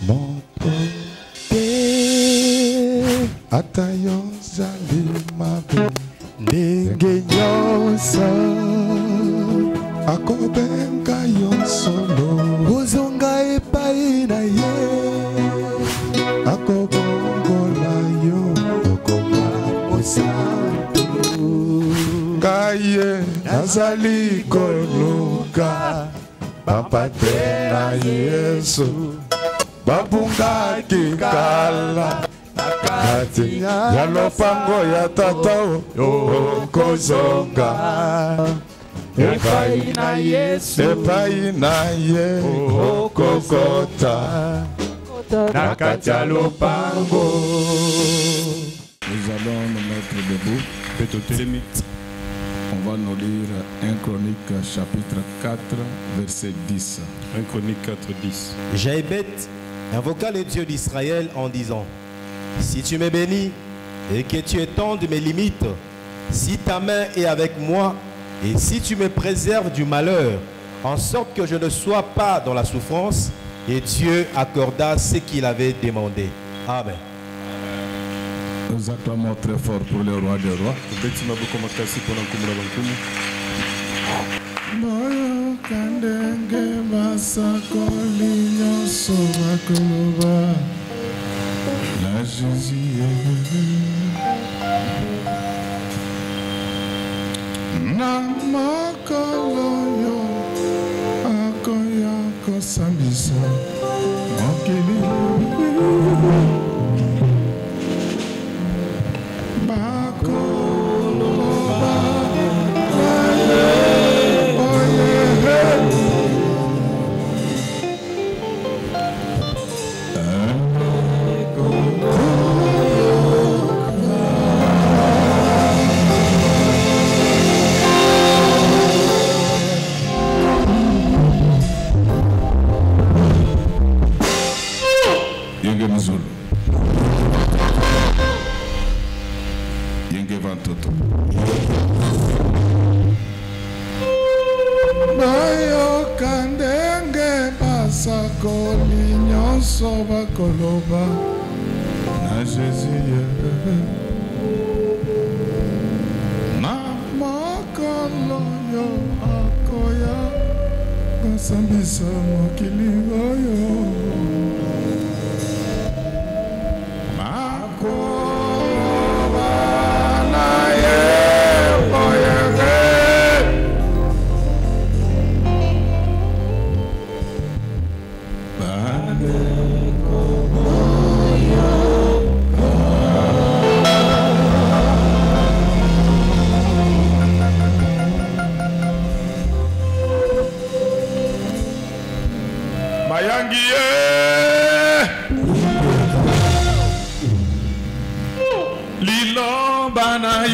motote atayo zali mabe ndenge nyonso akobenga yo solo ozonga epai na ye akobongola yo okoma mosantu kaye nazali koluka bapate na Yesu babungaki kala kati ya lopango ya tata okozonga epai na Yesu epai na ye okokota na kati ya lopango. Nous allons nous mettre debout. On va nous lire 1 Chronique chapitre 4 verset 10. 1 Chronique 4, 10. Jaébet invoqua le Dieu d'Israël en disant: si tu me bénis et que tu étendes mes limites, si ta main est avec moi et si tu me préserves du malheur, en sorte que je ne sois pas dans la souffrance, et Dieu accorda ce qu'il avait demandé. Amen. Nous acclamons très fort pour le roi des rois. Moyo kandenge basakoli nyonso bakoloba la Jésus na mokolo yo akoya kosambisa mokili bakoloba na Jésus na mokolo yo akoya kosambisa mokili oyo makoloba na ye oyege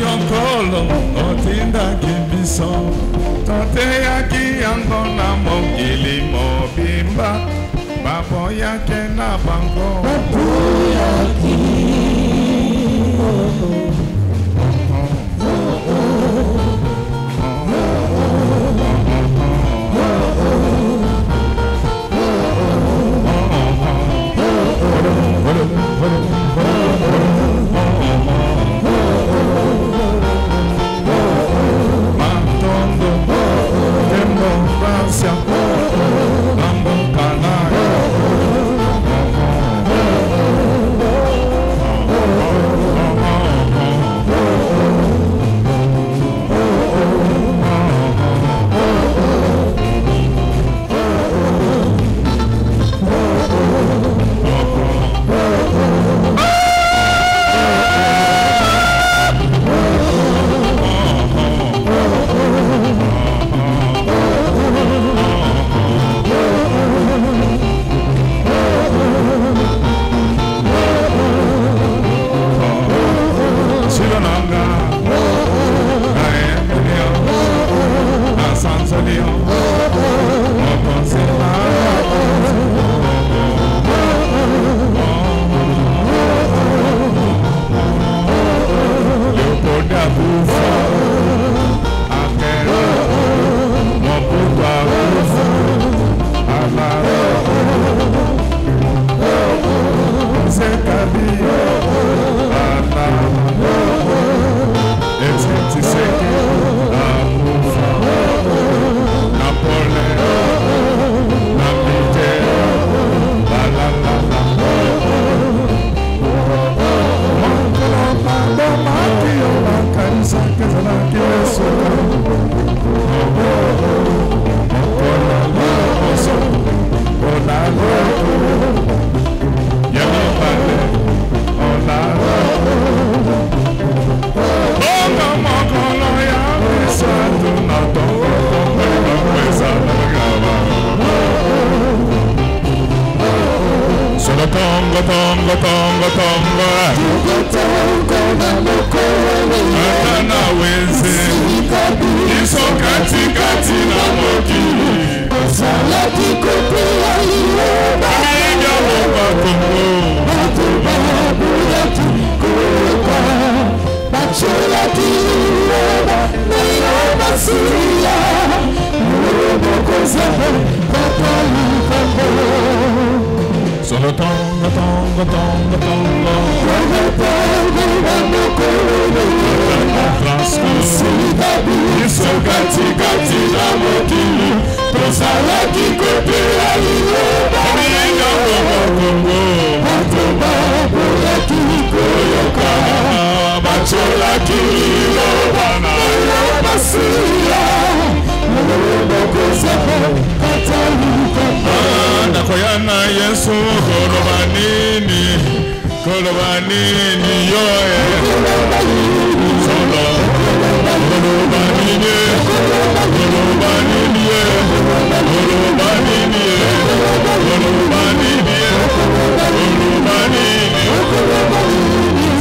yonkolo otinda kibiso tote yaki yango na mokili mobimba bapo yake na bango Atana wenze iso katikati na mokili Salati kote ya iyoba Amiga moba kongo Matubabu ya kikuka Bachola kiyoba Nayoba siya Urobo kozahe Kakali kambo Solo tonga tonga tonga tonga Tonga tonga tonga tonga Frasco Sidabi iso katikati na mokili Salati kote ya iyoba Amiga moba kongo Matubabu ya kikuka Bachola kiyoba Nayoba siya Urobo kozahe Kakali kambo Nakoyana Yesu kolobanini yoe solo kolobanini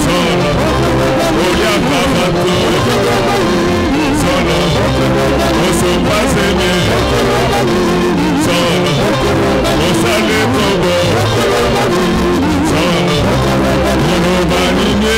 solo oya babato solo oso pasene solo osale togo solo kolobanini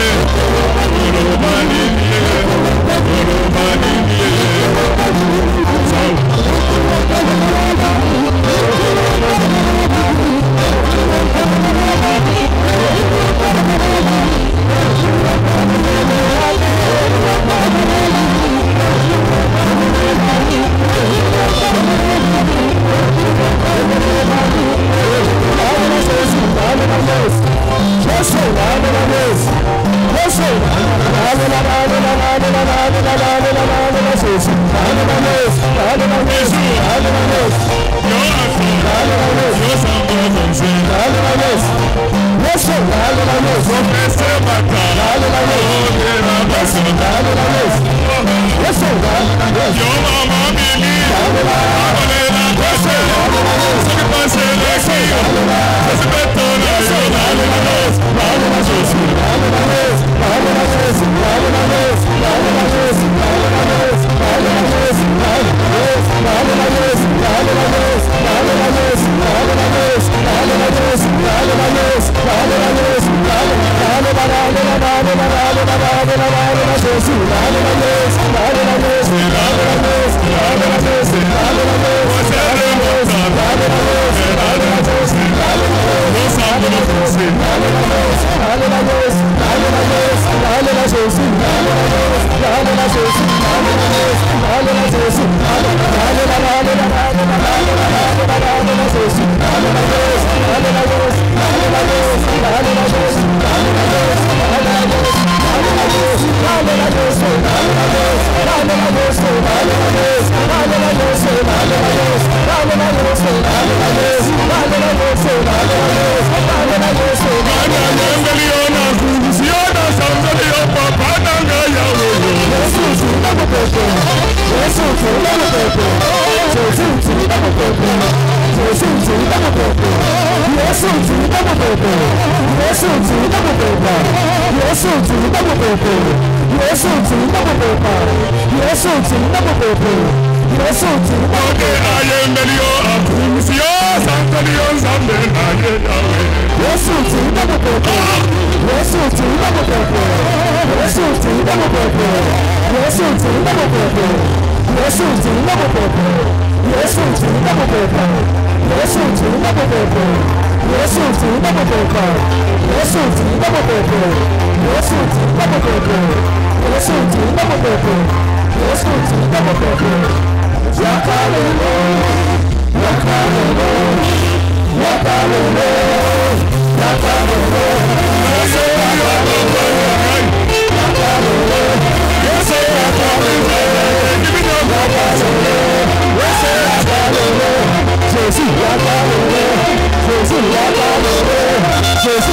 Yes,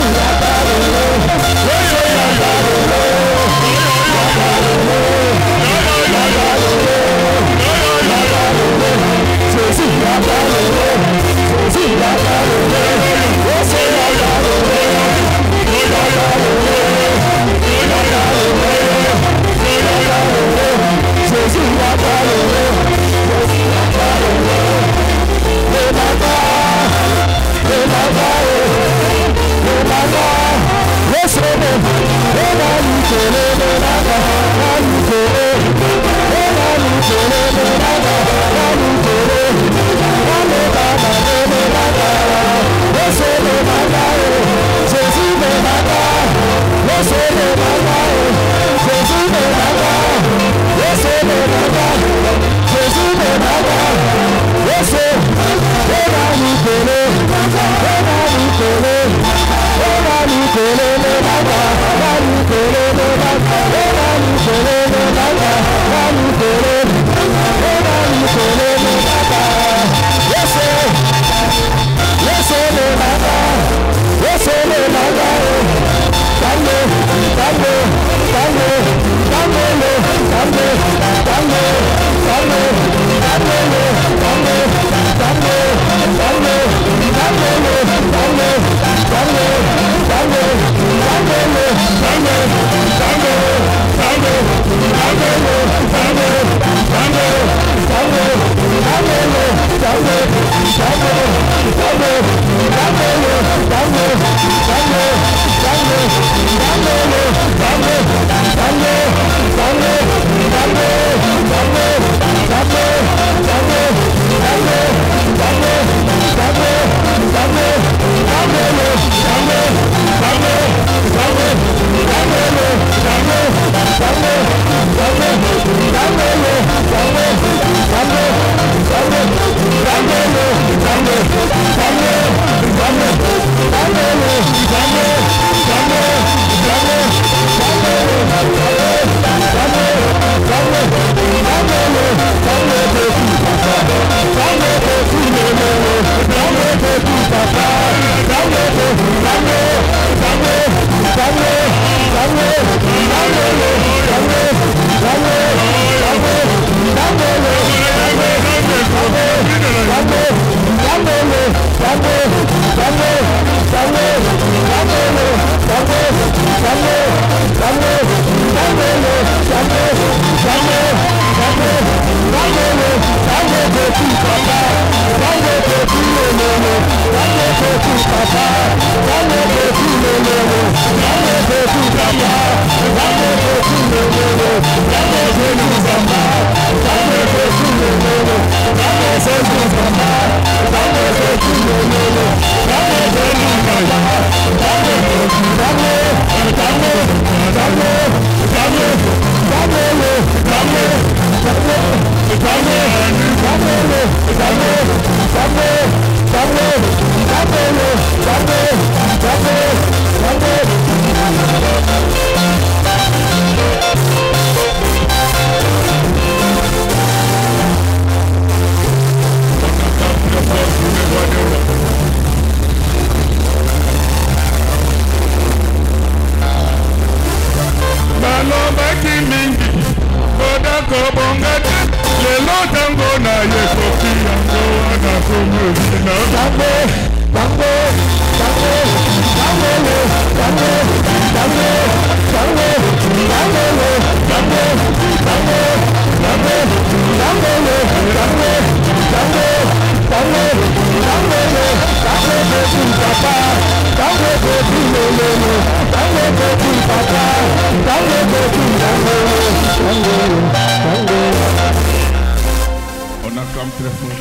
On acclame très fort.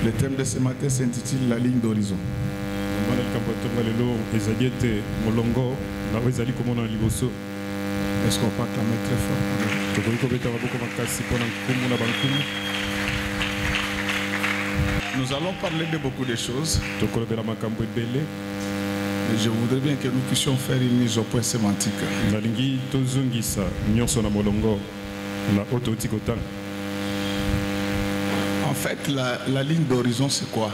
Le thème de ce matin s'intitule La ligne d'horizon. Est-ce qu'on peut acclamer très fort? Nous allons parler de beaucoup de choses. Et je voudrais bien que nous puissions faire une mise au point sémantique. En fait, la ligne d'horizon, c'est quoi?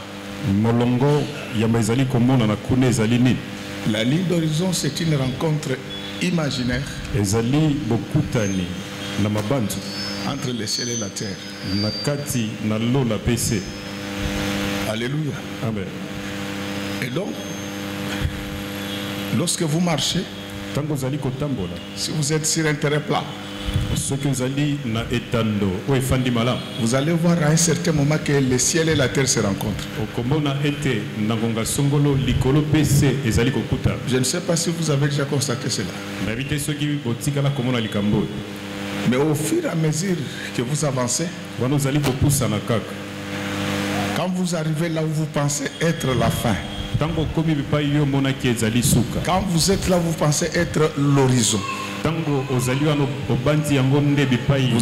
La ligne d'horizon, c'est une rencontre imaginaire entre le ciel et la terre. Alléluia. Amen. Et donc, lorsque vous marchez, si vous êtes sur un terrain plat, vous allez voir à un certain moment que le ciel et la terre se rencontrent. Je ne sais pas si vous avez déjà constaté cela. Mais au fur et à mesure que vous avancez, quand vous arrivez là où vous pensez être la fin, quand vous êtes là où vous pensez être l'horizon, vous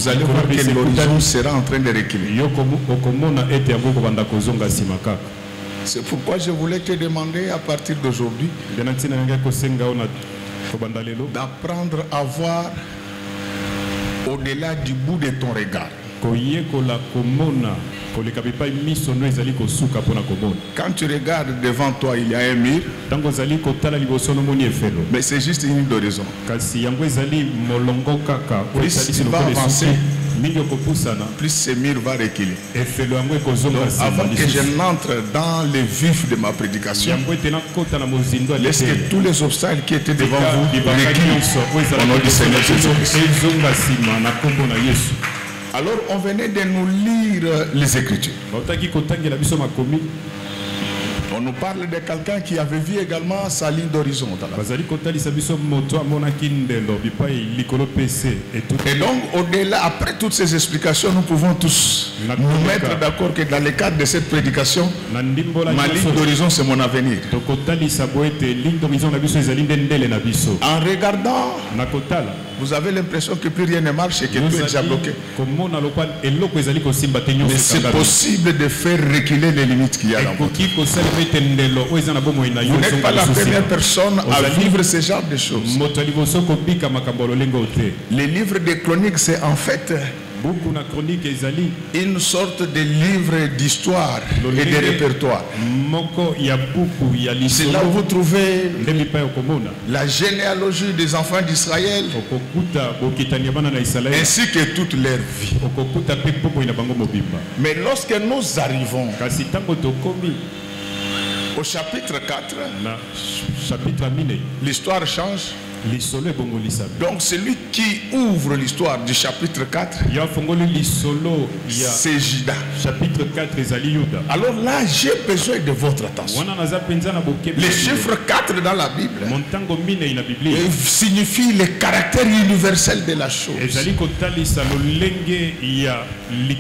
allez voir que l'horizon sera en train de reculer. C'est pourquoi je voulais te demander à partir d'aujourd'hui d'apprendre à voir au-delà du bout de ton regard. Quand tu regardes devant toi, il y a un mur, mais c'est juste une ligne d'horizon. Plus il va avancer, plus ce mur va reculer. Donc, avant que je n'entre dans le vif de ma prédication, laisse que tous les obstacles qui étaient devant vous reculent au nom du Seigneur Jésus-Christ. Alors on venait de nous lire les Écritures. On nous parle de quelqu'un qui avait vu également sa ligne d'horizon. Et donc au-delà, après toutes ces explications, nous pouvons tous nous mettre d'accord que dans le cadre de cette prédication, ma ligne d'horizon c'est mon avenir. En regardant, vous avez l'impression que plus rien ne marche et que tout est déjà bloqué. Mais c'est possible de faire reculer les limites qu'il y a dans votre vie. Vous n'êtes pas la première personne à vivre ce genre de choses. Les livres des Chroniques, c'est en fait une sorte de livre d'histoire et de répertoire. C'est là où vous trouvez la généalogie des enfants d'Israël ainsi que toute leur vie. Mais lorsque nous arrivons au chapitre 4, l'histoire change. Donc celui qui ouvre l'histoire du chapitre 4, c'est Juda. Chapitre 4, alors là, j'ai besoin de votre attention. Le chiffre 4 dans la Bible signifie le caractère universel de la chose.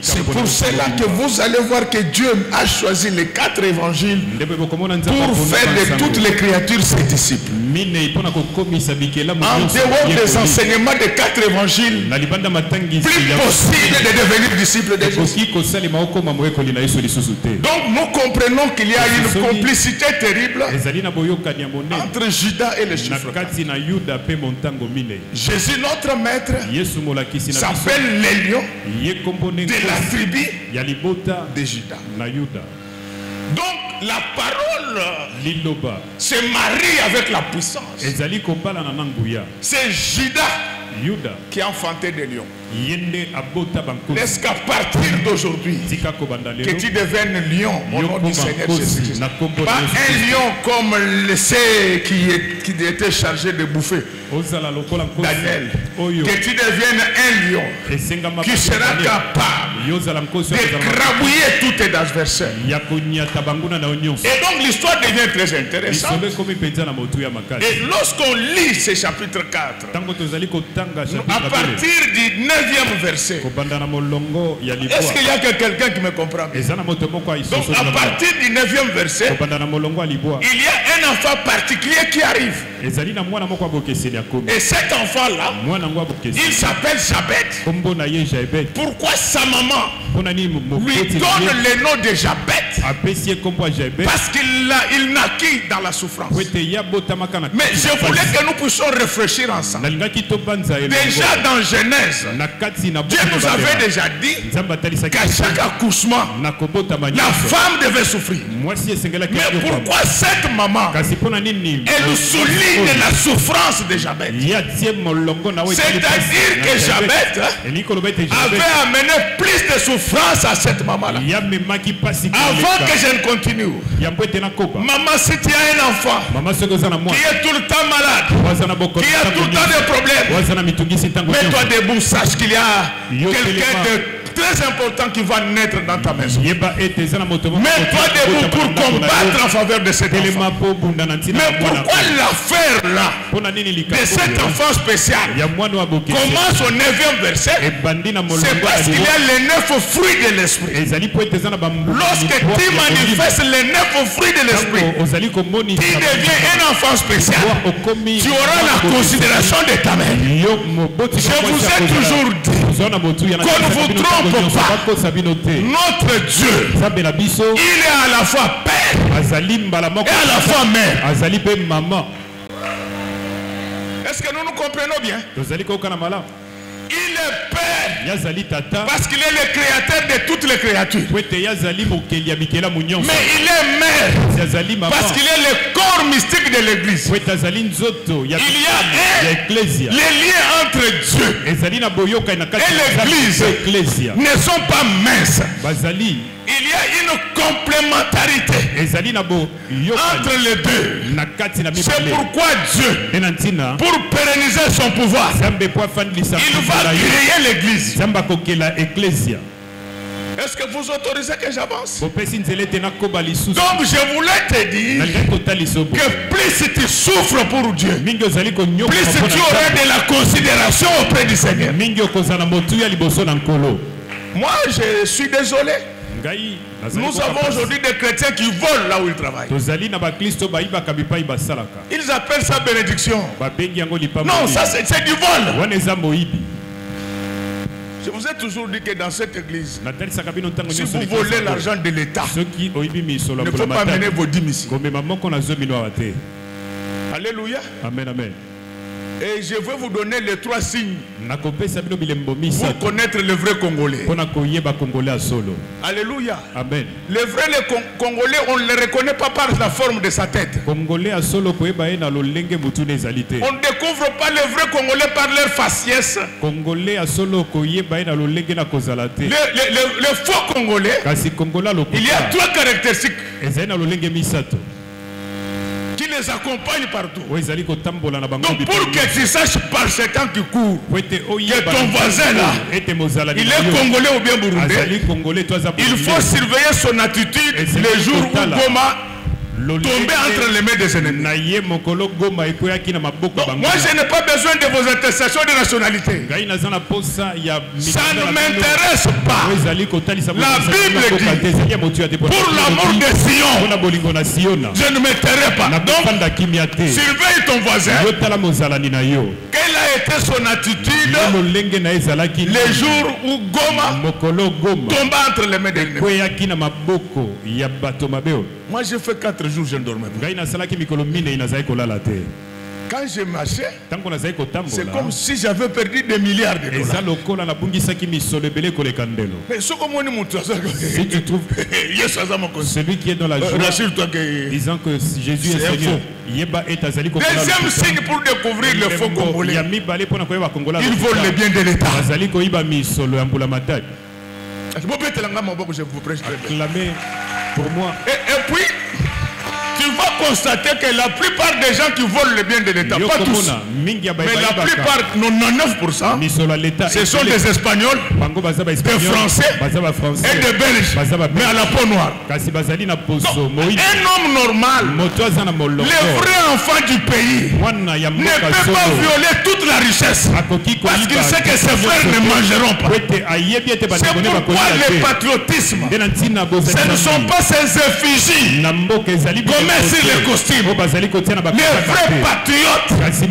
C'est pour cela que vous allez voir que Dieu a choisi les 4 évangiles pour faire de toutes les créatures ses disciples. En dehors des enseignements des 4 évangiles, plus possible de devenir disciple de Jésus. Donc nous comprenons qu'il y a une complicité terrible entre Judas et le chiffre 4. Jésus, notre maître, s'appelle les lions de la tribu de Judas. Donc la parole se marie avec la puissance. C'est Judas qui a enfanté des lions. Est-ce qu'à partir d'aujourd'hui, que tu deviennes lion au nom du Seigneur Jésus-Christ, pas un lion comme ceux qui était chargé de bouffer Daniel, que tu deviennes un lion qui sera capable de crabouiller tous tes adversaires. Et donc l'histoire devient très intéressante. Et lorsqu'on lit ce chapitre 4, à partir du 9e verset, est-ce qu'il y a quelqu'un qui me comprend bien? Donc à partir du 9e verset, il y a un enfant particulier qui arrive. Et cet enfant-là, il s'appelle Jabed. Pourquoi sa maman lui donne le nom de Jabed? Parce qu'il naquit dans la souffrance. Mais je voulais que nous puissions réfléchir ensemble. Déjà dans Genèse, Dieu nous avait déjà dit qu'à chaque accouchement, la femme devait souffrir. Mais pourquoi cette maman, elle nous souligne la souffrance de Jabed? C'est-à-dire que Jabed avait amené plus de souffrance à cette maman-là. Avant que je ne continue, maman, si tu as un enfant qui est tout le temps malade, qui a tout le temps des problèmes, mets-toi debout, sache qu'il y a quelqu'un de très important qui va naître dans ta maison. Mets-toi debout pour combattre en faveur de cet enfant. Mais pourquoi l'affaire là de cet enfant spécial commence au 9e verset? C'est parce qu'il y a les 9 fruits de l'esprit. Lorsque tu manifestes les 9 fruits de l'esprit, tu deviens un enfant spécial. Tu auras la considération de ta mère. Je vous ai toujours dit qu'on ne vous trompe pas. Notre Dieu, il est à la fois père et à la fois mère. Est-ce que nous nous comprenons bien? Il est père parce qu'il est le créateur de toutes les créatures. Mais il est mère parce qu'il est le corps mystique de l'église. Il y a les liens entre Dieu et l'église ne sont pas minces. Il y a une complémentarité entre les deux. C'est pourquoi Dieu, pour pérenniser son pouvoir, il va créer l'église. Est-ce que vous autorisez que j'avance? Donc je voulais te dire que plus tu souffres pour Dieu, plus tu auras de la considération auprès du Seigneur. Moi je suis désolé. Nous avons aujourd'hui des chrétiens qui volent là où ils travaillent. Ils appellent ça bénédiction. Non, ça c'est du vol. Je vous ai toujours dit que dans cette église, si vous volez l'argent de l'État, ne faut pas mener vos dîmes ici. Alléluia. Amen, amen. Et je vais vous donner les 3 signes pour connaître le vrai Congolais. Alléluia. Amen. Le vrai Congolais, on ne le reconnaît pas par la forme de sa tête. On ne découvre pas le vrai Congolais par leur faciès. Le faux Congolais, il y a 3 caractéristiques qui les accompagnent partout. Donc pour que tu saches par ce temps qui court que ton voisin là, il est Congolais ou bien Burundais, il faut surveiller son attitude le jour où Goma tomber entre les mains des ennemis. Moi je n'ai pas besoin de vos attestations de nationalité. Ça ne m'intéresse pas. La Bible dit pour l'amour de Sion, je ne me tairai pas. Donc surveille ton voisin. Quelle a été son attitude le jour où Goma tomba entre les mains des ennemis? Moi j'ai fait 4 jours, je ne dormais pas. Quand je marchais, c'est comme si j'avais perdu des milliards de dollars. Mais si tu trouves celui qui est dans la joie, disant que Jésus est Seigneur. Deuxième signe pour découvrir le faux Congolais, ils volent le bien de l'État. Je vous prêche. Pour moi. Et puis, tu vas constater que la plupart des gens qui volent le bien de l'État, pas tous, mais la plupart, 99%, ce sont des Espagnols, des Français et des Belges, mais à la peau noire. Donc, un homme normal, le vrai enfant du pays, ne peut pas violer toute la richesse parce qu'il sait que ses frères ne mangeront pas. C'est pourquoi le patriotisme, ce ne sont pas ces effigies comme sur les costumes. Les vrais patriotes, c'est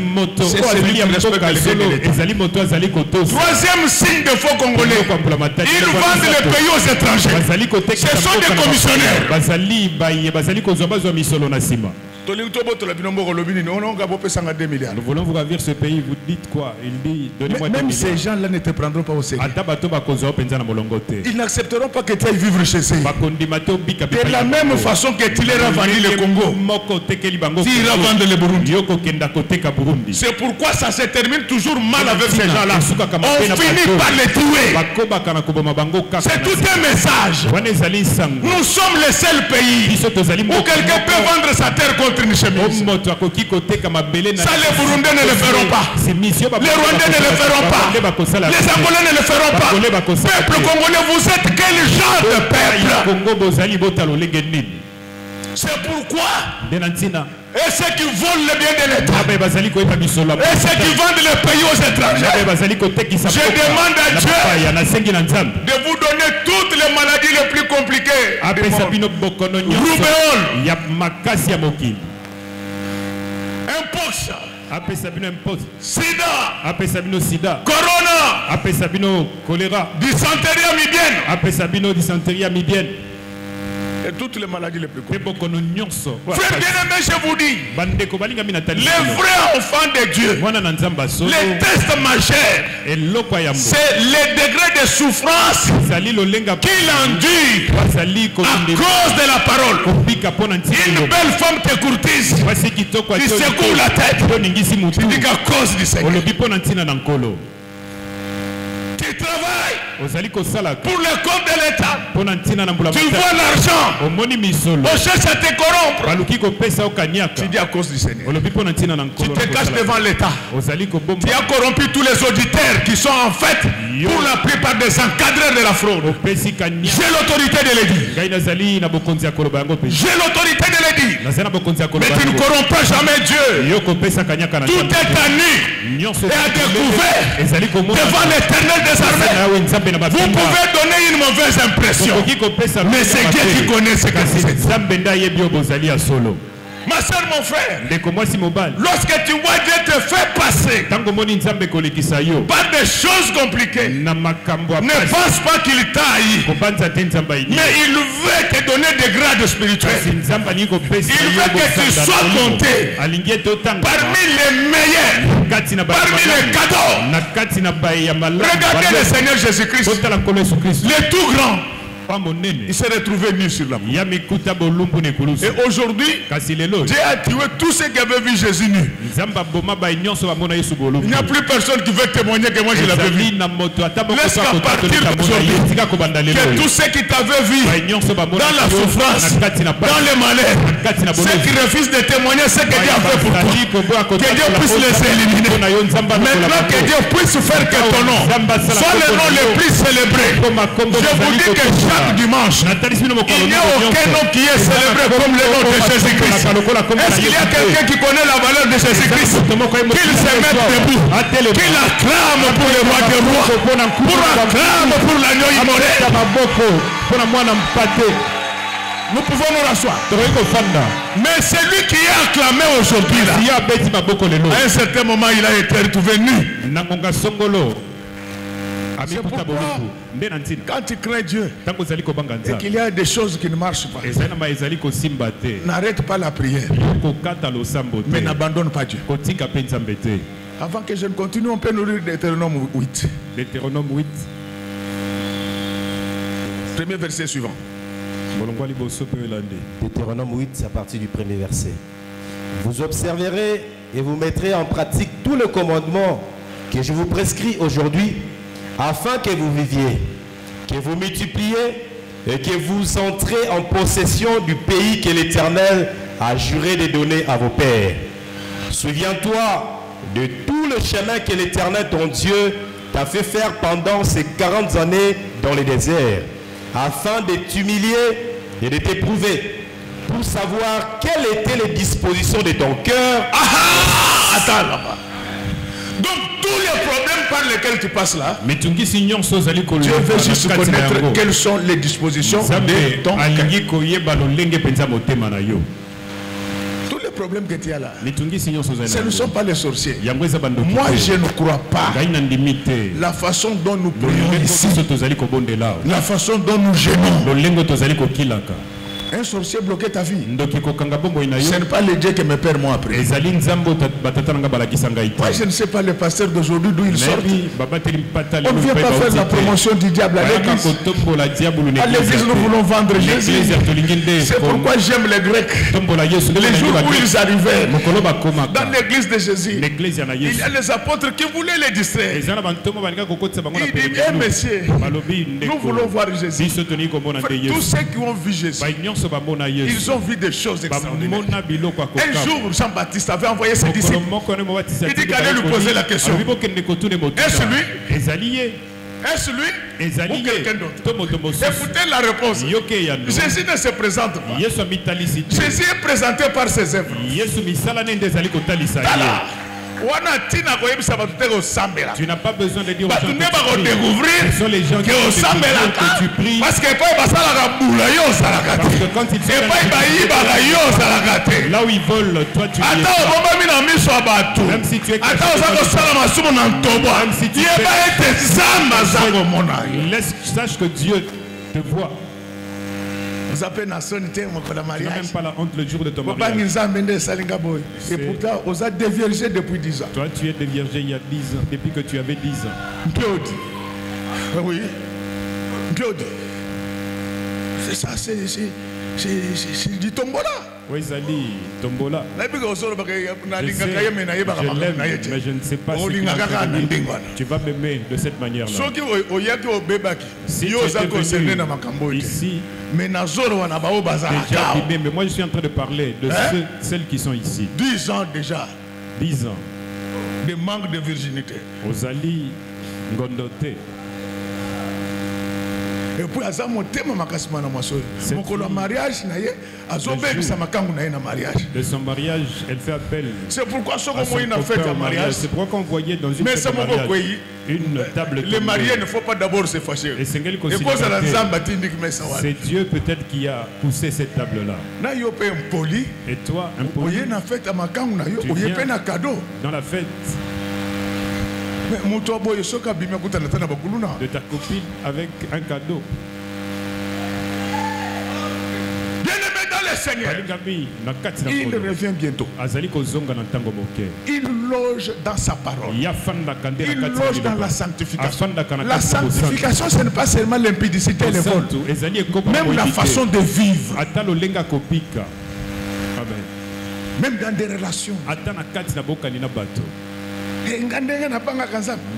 celui qui respecte les l'État. Troisième signe de faux Congolais, ils vendent le pays aux étrangers. Ce sont des commissionnaires. Nous voulons vous ravir ce pays. Vous dites quoi? Il dit même ces gens-là ne te prendront pas au sérieux. Ils n'accepteront pas que tu ailles vivre chez eux. De la même façon que tu leur as vendu le Congo, tu iras vendre le Burundi. C'est pourquoi ça se termine toujours mal avec ces gens-là. On finit par les tuer. C'est tout un message. Nous sommes le seul pays où quelqu'un peut vendre sa terre contre une chemise. Ça, les Burundais ne le feront pas. Les Rwandais ne le feront pas. Les Angolais ne le feront pas. Peuple congolais, vous êtes quel genre de peuple? C'est pourquoi et ceux qui volent le bien de l'État et ceux qui vendent le pays aux étrangers, je demande à Dieu de vous donner toutes les maladies les plus compliquées. Roubeole, Mpox, Sida, Corona, dysenterie amibienne. Et toutes les maladies les plus compliquées. Frère bien-aimé, je vous dis, les vrais enfants de Dieu, les tests majeurs, c'est les degrés de souffrance qu'il endure à cause de la parole. Une belle femme te courtise, tu secoues la tête, tu dis qu'à cause du Seigneur. Tu travailles pour le compte de l'État. Tu vois l'argent. On cherche à te corrompre. Tu dis à cause du Seigneur. Tu te caches devant l'État. Tu as corrompu tous les auditeurs qui sont en fait pour la plupart des encadreurs de la fraude. J'ai l'autorité de le dire. J'ai l'autorité de le dire. Mais tu ne corromps pas jamais Dieu. Tout est à nu et à découvert devant l'Éternel des armées. Vous pouvez donner une mauvaise impression, mais c'est Dieu qui connaît ce que vous êtes. Ma soeur, mon frère, lorsque tu vois Dieu te faire passer par des choses compliquées, ne pense pas qu'il t'aille, mais il veut te donner des grades spirituels. Il veut que tu sois compté parmi les meilleurs, parmi les cadeaux. Regardez le Seigneur Jésus-Christ, le tout grand. Il s'est retrouvé nu sur la croix. Et aujourd'hui, Dieu a tué tous ceux qui avaient vu Jésus nu. Il n'y a plus personne qui veut témoigner que moi je l'avais vu. Laisse qu'à partir d'aujourd'hui, que tous ceux qui t'avaient vu dans la souffrance, dans le malheur, ceux qui refusent de témoigner ce que Dieu a fait pour toi, que Dieu puisse les éliminer. Maintenant que Dieu puisse faire que ton nom soit le nom le plus célébré. Je vous dis que chaque dimanche, il n'y a aucun nom qui est célébré comme le nom de Jésus-Christ. Est-ce qu'il y a quelqu'un qui connaît la valeur de Jésus-Christ? Qu'il se mette debout, qu'il acclame pour le roi des rois, pour acclame pour l'agneau immolé. Nous pouvons nous rasseoir. Mais celui qui est acclamé aujourd'hui, à un certain moment, il a été retrouvé nu. C'est pourquoi, quand tu crains Dieu et qu'il y a des choses qui ne marchent pas, n'arrête pas la prière, mais n'abandonne pas Dieu. Avant que je ne continue, on peut nous lire Deutéronome 8. Deutéronome 8. Premier verset suivant. Deutéronome 8, à partir du premier verset. Vous observerez et vous mettrez en pratique tout le commandement que je vous prescris aujourd'hui, afin que vous viviez, que vous multipliez et que vous entrez en possession du pays que l'Éternel a juré de donner à vos pères. Souviens-toi de tout le chemin que l'Éternel, ton Dieu, t'a fait faire pendant ces 40 années dans le désert, afin de t'humilier et de t'éprouver, pour savoir quelles étaient les dispositions de ton cœur. Attends là-bas. Donc tous les problèmes par lesquels tu passes là, Dieu veut juste connaître quelles sont les dispositions de ton cœur. Tous les problèmes que tu as là, ce ne sont pas les sorciers. Moi je ne crois pas la façon dont nous prions ici, la façon dont nous gênons. Un sorcier bloquait ta vie. Ce n'est pas le Dieu que mes pères m'ont appris. Moi, je ne sais pas les pasteurs d'aujourd'hui d'où ils sortent. On ne vient pas faire la promotion du diable à l'église. À l'église, nous voulons vendre Jésus. C'est pourquoi j'aime les Grecs. Les jours où ils arrivaient dans l'église de Jésus, il y a les apôtres qui voulaient les distraire. Il dit, eh messieurs, nous voulons voir Jésus. Tous ceux qui ont vu Jésus, ils ont vu des choses extraordinaires. Un jour, Jean-Baptiste avait envoyé ses disciples. Il dit qu'allait lui poser la question. Est-ce lui? Est-ce lui ou quelqu'un d'autre? Écoutez la réponse. Jésus ne se présente pas. Jésus est présenté par ses œuvres. Tu n'as pas besoin de dire aux gens que ce sont les gens qui tu pries. Parce que quand ils sont là où ils volent, toi tu même si tu es sache que Dieu te voit. Tu n'as même pas la honte le jour de ton mariage. Et pourtant, on a déviergé depuis 10 ans. Toi, tu es déviergé il y a 10 ans, depuis que tu avais 10 ans. Oui. C'est ça, c'est du tombola. Oui, Zali, tombola. Je l'aime, mais je ne sais pas si tu vas m'aimer de cette manière-là. Si tu étais venu ici, déjà abîmé, mais moi je suis en train de parler de celles qui sont ici. 10 ans déjà. 10 ans. De manque de virginité. Ozali Ngondote. Et puis aza motema makasi mana mwaso. Mokolo mariage na ye azobebisa makangu na ye na mariage. De son mariage, elle fait appel. C'est pourquoi soko moyi na fête de mariage. C'est pourquoi qu'on voyait dans une fête de mariage une table. Les mariés ne faut pas d'abord se fâcher. Et c'est Dieu peut-être qui a poussé cette table là. Et toi, un poli, tu viens dans la fête de ta copine avec un cadeau. Seigneur, il revient bientôt. Il loge dans sa parole. Il loge dans la sanctification. La sanctification, ce n'est pas seulement l'impudicité et les vols. Même la façon de vivre. Même dans des relations.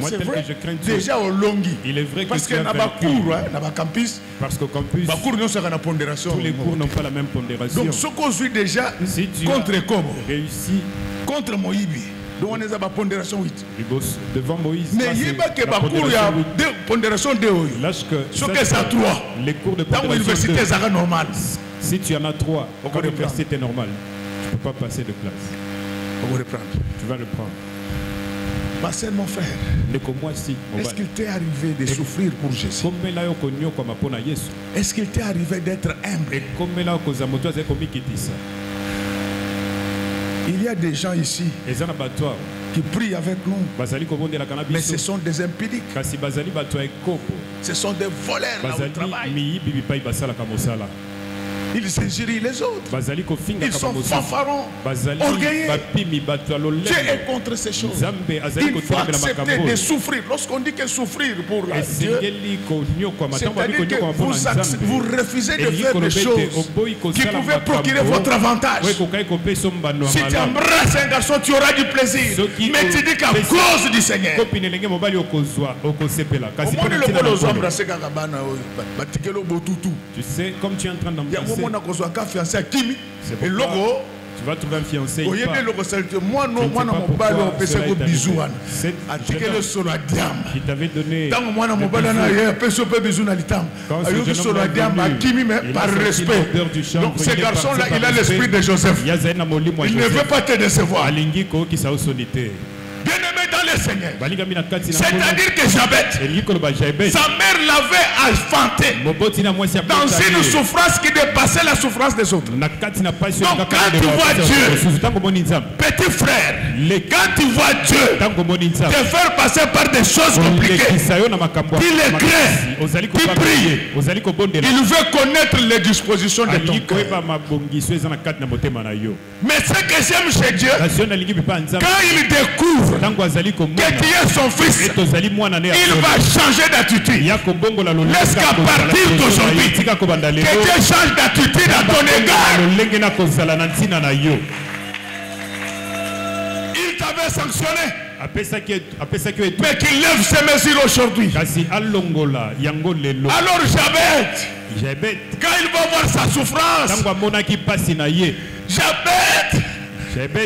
C'est vrai, déjà au Longi. Il est vrai que parce qu'il y a un cours, un campus. Parce qu'au campus, tous les cours n'ont pas la même pondération. Donc, ce qu'on suit déjà contre Kobo, contre Moïbi. Donc, on a la pondération 8. Devant Moïse, mais il y a que il y a deux pondérations 2. Ce que c'est 3. Les cours de pondération. Dans l'université, c'est normal. Si tu en as 3, au l'université est normale, tu ne peux pas passer de classe. On va reprendre. Tu vas le prendre. Marcel, mon frère, est-ce qu'il t'est arrivé de souffrir pour Jésus? Est-ce qu'il t'est arrivé d'être humble? Il y a des gens ici qui prient avec nous, mais ce sont des impudiques. Ce sont des voleurs là au travail. Ils injurient les autres. Ils sont fanfarons, orgueilleux. Dieu est contre ces choses. Il faut accepter de souffrir. Lorsqu'on dit que souffrir pour Dieu, c'est-à-dire que vous refusez de faire des choses qui pouvaient procurer votre avantage. Si tu embrasses un garçon, tu auras du plaisir. Mais tu dis qu'à cause du Seigneur. Tu sais, comme tu es en train d'embrasser, tu vas trouver un fiancé. Il t'avait donné par respect. Donc ce garçon-là, il a l'esprit de Joseph. Il ne veut pas te décevoir. Bien-aimé dans le Seigneur. C'est-à-dire que Jabet, sa mère l'avait enfanté dans une souffrance qui dépassait la souffrance des autres. Donc quand tu vois Dieu, petit frère, quand tu vois Dieu te faire passer par des choses compliquées, il est craint, il prie, il veut connaître les dispositions de ton cœur. Mais ce que j'aime chez Dieu, quand il découvre que tu es son fils, il va changer d'attitude. Laisse qu'à partir d'aujourd'hui, que Dieu change d'attitude à ton égard. Il t'avait sanctionné, mais qu'il lève ses mesures aujourd'hui. Alors Jabet, quand il va voir sa souffrance, Jabet,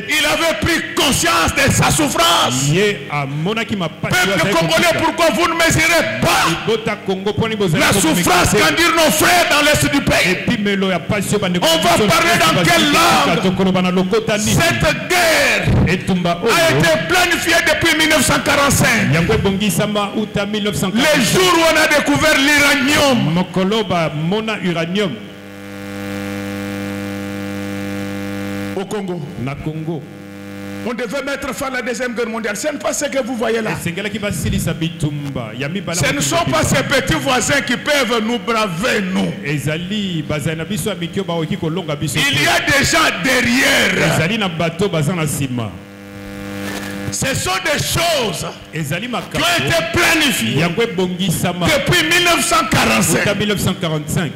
il avait pris conscience de sa souffrance. Peuple congolais, pourquoi vous ne mesurez pas la souffrance qu'endurent nos frères dans l'est du pays? On va parler dans quelle langue? Cette guerre a été planifiée depuis 1945. Les jours où on a découvert l'uranium au Congo. On devait mettre fin à la deuxième guerre mondiale. Ce n'est pas ce que vous voyez là. Ce ne sont pas ces petits voisins qui peuvent nous braver, nous. Il y a des gens derrière. Ce sont des choses qui ont été planifiées depuis 1945.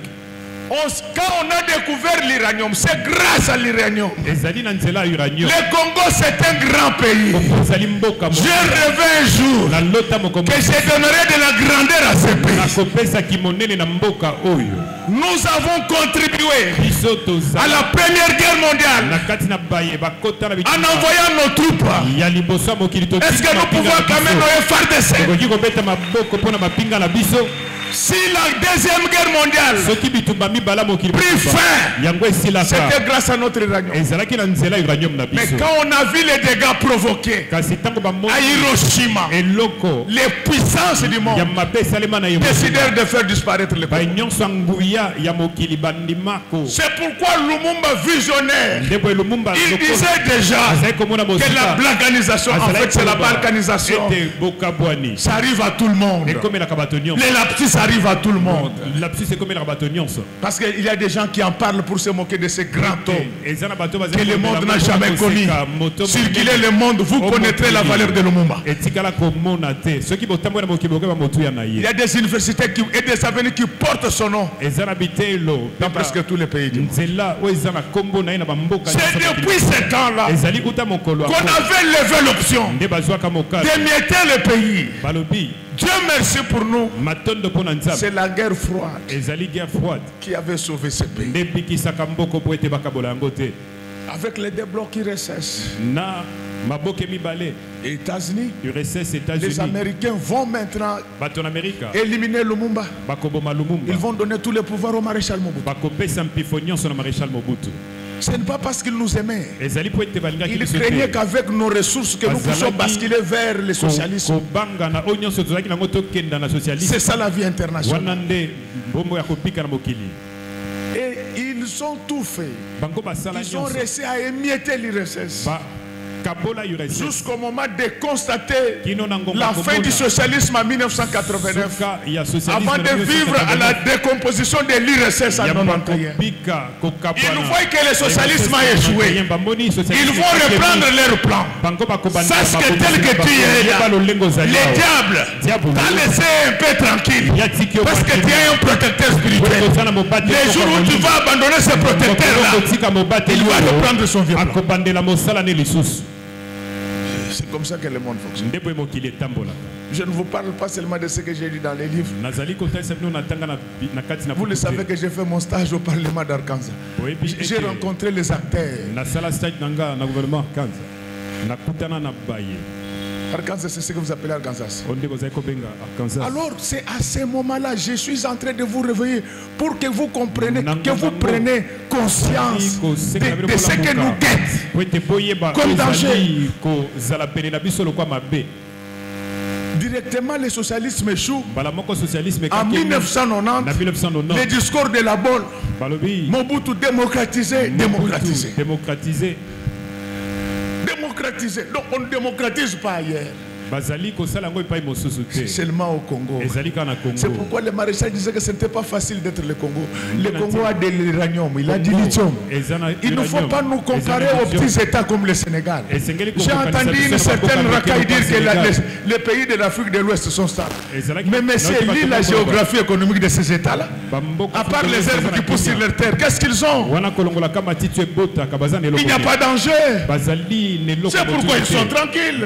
Quand on a découvert l'uranium, c'est grâce à l'uranium. Le Congo, c'est un grand pays. Je rêvais un jour que je donnerais de la grandeur à ce pays. Nous avons contribué à la Première Guerre mondiale en envoyant nos troupes. Est-ce que nous pouvons quand même nos FARDC? Si la deuxième guerre mondiale prit fin, c'était grâce à notre uranium. Mais quand on a vu les dégâts provoqués à Hiroshima, les puissances du monde décidèrent de faire disparaître le Congo. C'est pourquoi Lumumba visionnaire, il disait déjà que la balkanisation, en fait c'est la balkanisation, ça arrive à tout le monde. Les lapsus arrivent à tout le monde. Parce qu'il y a des gens qui en parlent pour se moquer de ces grands hommes que le monde n'a jamais connu. Circulez le monde, vous connaîtrez la valeur de Lumumba. Il y a des universités et des avenirs qui portent son nom dans presque tous les pays du monde. C'est depuis ce temps-là qu'on avait levé l'option d'émietter le pays. Dieu merci pour nous. C'est la guerre froide qui avait sauvé ce pays. Avec les déblocs qui RSS, États-Unis, les Américains vont maintenant éliminer Lumumba. Ils vont donner tous les pouvoirs au maréchal Mobutu. Ce n'est pas parce qu'ils nous aimaient. Ils craignaient qu'avec nos ressources que nous puissions basculer vers le socialisme. C'est ça la vie internationale. Et ils ont tout fait. Ils ont réussi à émietter l'URSS. Jusqu'au moment de constater la fin du socialisme en 1989, avant de vivre à la décomposition de l'URSS en 1991. Ils voient que le socialisme a échoué. Ils vont reprendre leur plan. Sache que tel que tu es là, le diable t'a laissé un peu tranquille. Parce que tu es un protecteur spirituel. Les jours où tu vas abandonner ce protecteur-là, il va reprendre son vieux plan. C'est comme ça que le monde fonctionne. Je ne vous parle pas seulement de ce que j'ai lu dans les livres. Vous le savez que j'ai fait mon stage au Parlement d'Arkansas. J'ai rencontré les acteurs. Arkansas, c'est ce que vous appelez Arkansas. Alors, c'est à ce moment-là, je suis en train de vous réveiller pour que vous compreniez, que vous preniez conscience de ce que nous guette comme danger. Directement, le socialisme échoue. En 1990, le discours de la bonne, Mobutu démocratisé. Donc on ne démocratise pas ailleurs. Seulement au Congo. C'est pourquoi le maréchal disait que ce n'était pas facile d'être le Congo. Le Congo a de l'uranium, il a du lithium. Il ne faut pas nous comparer aux petits États comme le Sénégal. J'ai entendu une certaine racaille dire que les pays de l'Afrique de l'Ouest sont stables. Mais monsieur, lis la géographie économique de ces États-là. À part les herbes qui poussent sur leur terre, qu'est-ce qu'ils ont? Il n'y a pas d'enjeu. C'est pourquoi ils sont tranquilles.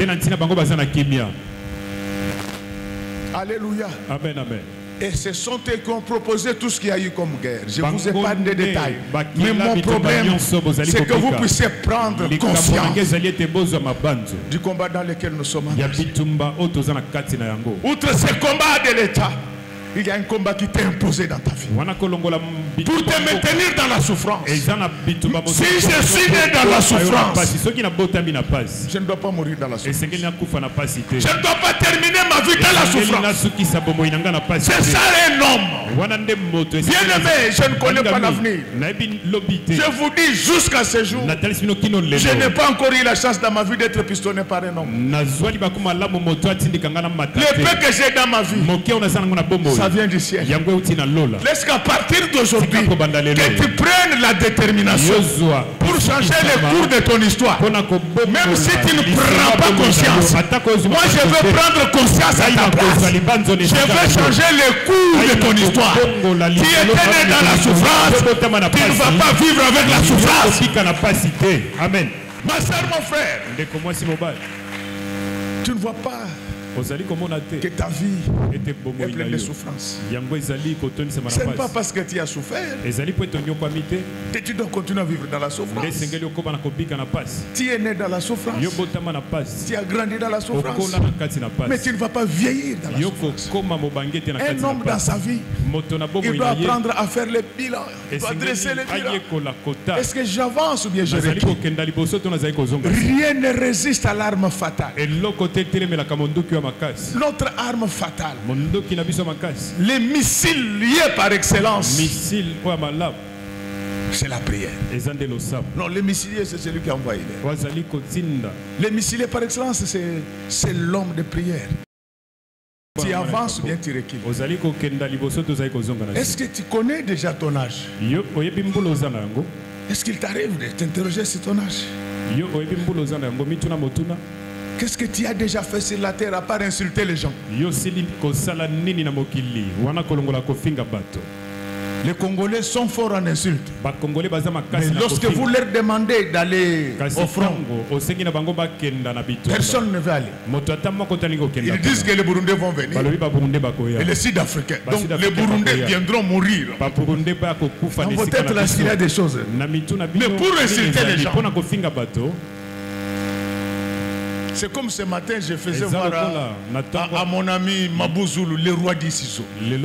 Alléluia. Amen, amen. Et ce sont eux qui ont proposé tout ce qu'il y a eu comme guerre. Je vous épargne des détails. Mais mon problème, c'est que vous puissiez prendre conscience du combat dans lequel nous sommes. Outre ce combat de l'État, il y a un combat qui t'est imposé dans ta vie pour te maintenir dans la souffrance. Si je suis né dans la souffrance, je ne dois pas mourir dans la souffrance. Je ne dois pas terminer ma vie dans la souffrance. C'est ça un homme. Bien aimé, je ne connais pas l'avenir. Je vous dis jusqu'à ce jour, je n'ai pas encore eu la chance dans ma vie d'être pistonné par un homme. Le peu que j'ai dans ma vie, ça vient du ciel. Laisse qu'à partir d'aujourd'hui, que tu prennes la détermination pour changer le cours de ton histoire. Même si tu ne prends pas conscience, moi je veux prendre conscience à ta place. Je veux changer le cours de ton histoire. Tu étais né dans la souffrance, tu ne vas pas vivre avec la souffrance. Amen. Ma soeur, mon frère, tu ne vois pas que ta vie est pleine de souffrance. Ce n'est pas parce que tu as souffert que tu dois continuer à vivre dans la souffrance. Tu es né dans la souffrance. Tu as grandi dans la souffrance. Mais tu ne vas pas vieillir dans la souffrance. Un homme dans sa vie, il doit apprendre à faire les bilans. Il doit dresser les bilans. Est-ce que j'avance ou bien je recule? Rien ne résiste à l'arme fatale. Notre arme fatale, les missiles liés par excellence, c'est la prière. Non, les missiles, c'est celui qui a envoyé. Les missiles par excellence, c'est l'homme de prière. Tu avances ou bien tu recules. Est-ce que tu connais déjà ton âge? Est-ce qu'il t'arrive de t'interroger sur ton âge? Qu'est-ce que tu as déjà fait sur la terre à part insulter les gens? Les Congolais sont forts en insultes. Mais lorsque vous leur demandez d'aller au front, personne ne veut aller. Ils disent que les Burundais vont venir et les Sud-Africains. Donc les Burundais viendront mourir. Dans vos têtes, là, il y a des choses. Mais pour insulter les gens, c'est comme ce matin, je faisais voir à mon ami Mabouzoulou, le roi d'Issiso. Il y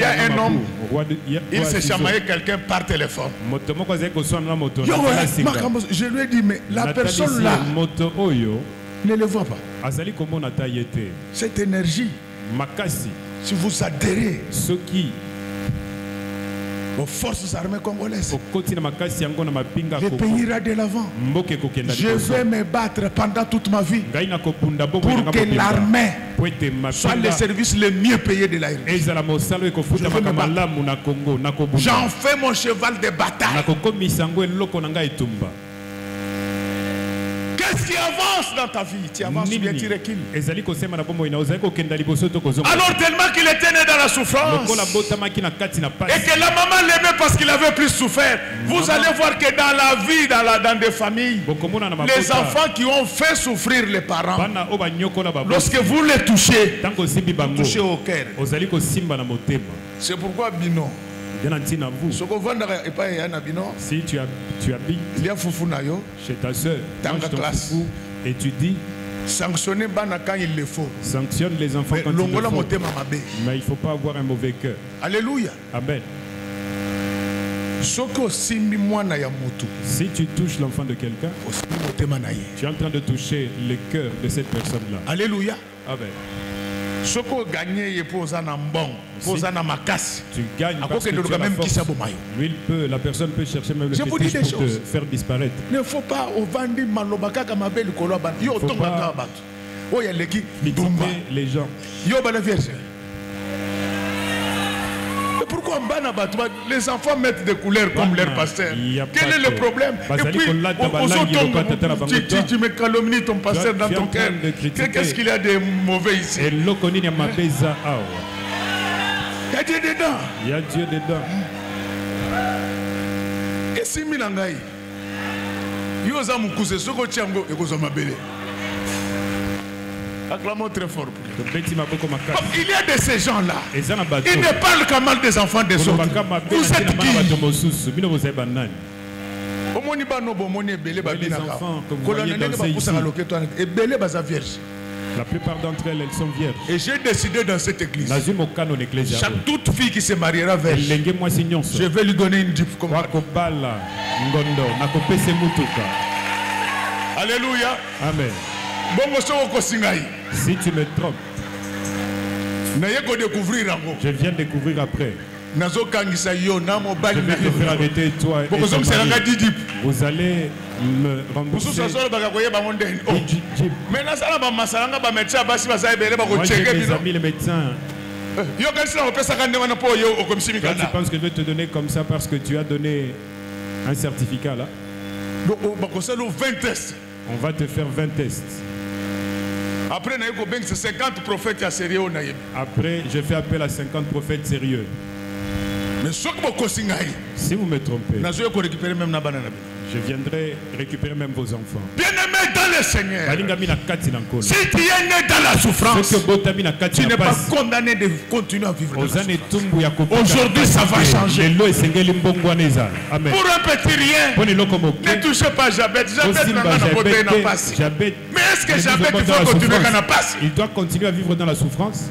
a un homme, il s'est chamaillé quelqu'un par téléphone. Je lui ai dit, mais la personne là ne le voit pas. Cette énergie, si vous adhérez aux forces armées congolaises, le pays ira de l'avant. Je vais me battre pendant toute ma vie pour que l'armée soit le service le mieux payé de la RDC. J'en fais mon cheval de bataille. Qu'est-ce qui avance dans ta vie? Tu avances ou bien tu recules? Alors tellement qu'il était né dans la souffrance et que la maman l'aimait parce qu'il avait plus souffert. Vous allez voir que dans la vie, dans des familles, les enfants qui ont fait souffrir les parents, lorsque vous les touchez, vous touchez au cœur. C'est pourquoi Bino, si tu habites chez ta soeur, et tu dis sanctionner quand il le faut. Sanctionne les enfants quand il le faut. Mais il ne faut pas avoir un mauvais cœur. Alléluia. Amen. Si tu touches l'enfant de quelqu'un, tu es en train de toucher le cœur de cette personne-là. Alléluia. Amen. Si tu gagnes parce que tu as même la personne peut chercher même le fétiche pour te faire disparaître. Il ne faut pas critiquer les gens. Pourquoi les enfants mettent des couleurs comme leur pasteur? Quel est le problème? Et puis, tu me calomnies ton pasteur dans ton cœur. Qu'est-ce qu'il y a de mauvais ici? Il y a Dieu dedans. Il y a Dieu dedans. Et si Milangai, acclamons très fort. Il y a de ces gens-là. Ils ne parlent qu'à mal des enfants des autres. Vous êtes qui? La plupart d'entre elles, elles sont vierges. Et j'ai décidé dans cette église, chaque toute fille qui se mariera vierge, je vais lui donner une jupe comme ça. Alléluia. Amen. Si tu me trompes, je viens de découvrir après. Je vais te faire arrêter toi et ton mari. Vous allez me rembourser. Moi j'ai des amis les médecins. Quand tu penses que je vais te donner comme ça parce que tu as donné un certificat là, on va te faire 20 tests. Après, 50 prophètes sérieux. Après, je fais appel à 50 prophètes sérieux. Mais si vous me trompez, Je viendrai récupérer même vos enfants. Bien-aimé dans le Seigneur. Si tu es né dans la souffrance, tu n'es pas condamné de continuer à vivre dans la souffrance. Aujourd'hui, ça va changer. Amen. Pour un petit rien, ne touchez pas Jabet. Jabet n'a pas passé. Mais est-ce que Jabet doit continuer à n'a pas? Il doit continuer à vivre dans la souffrance.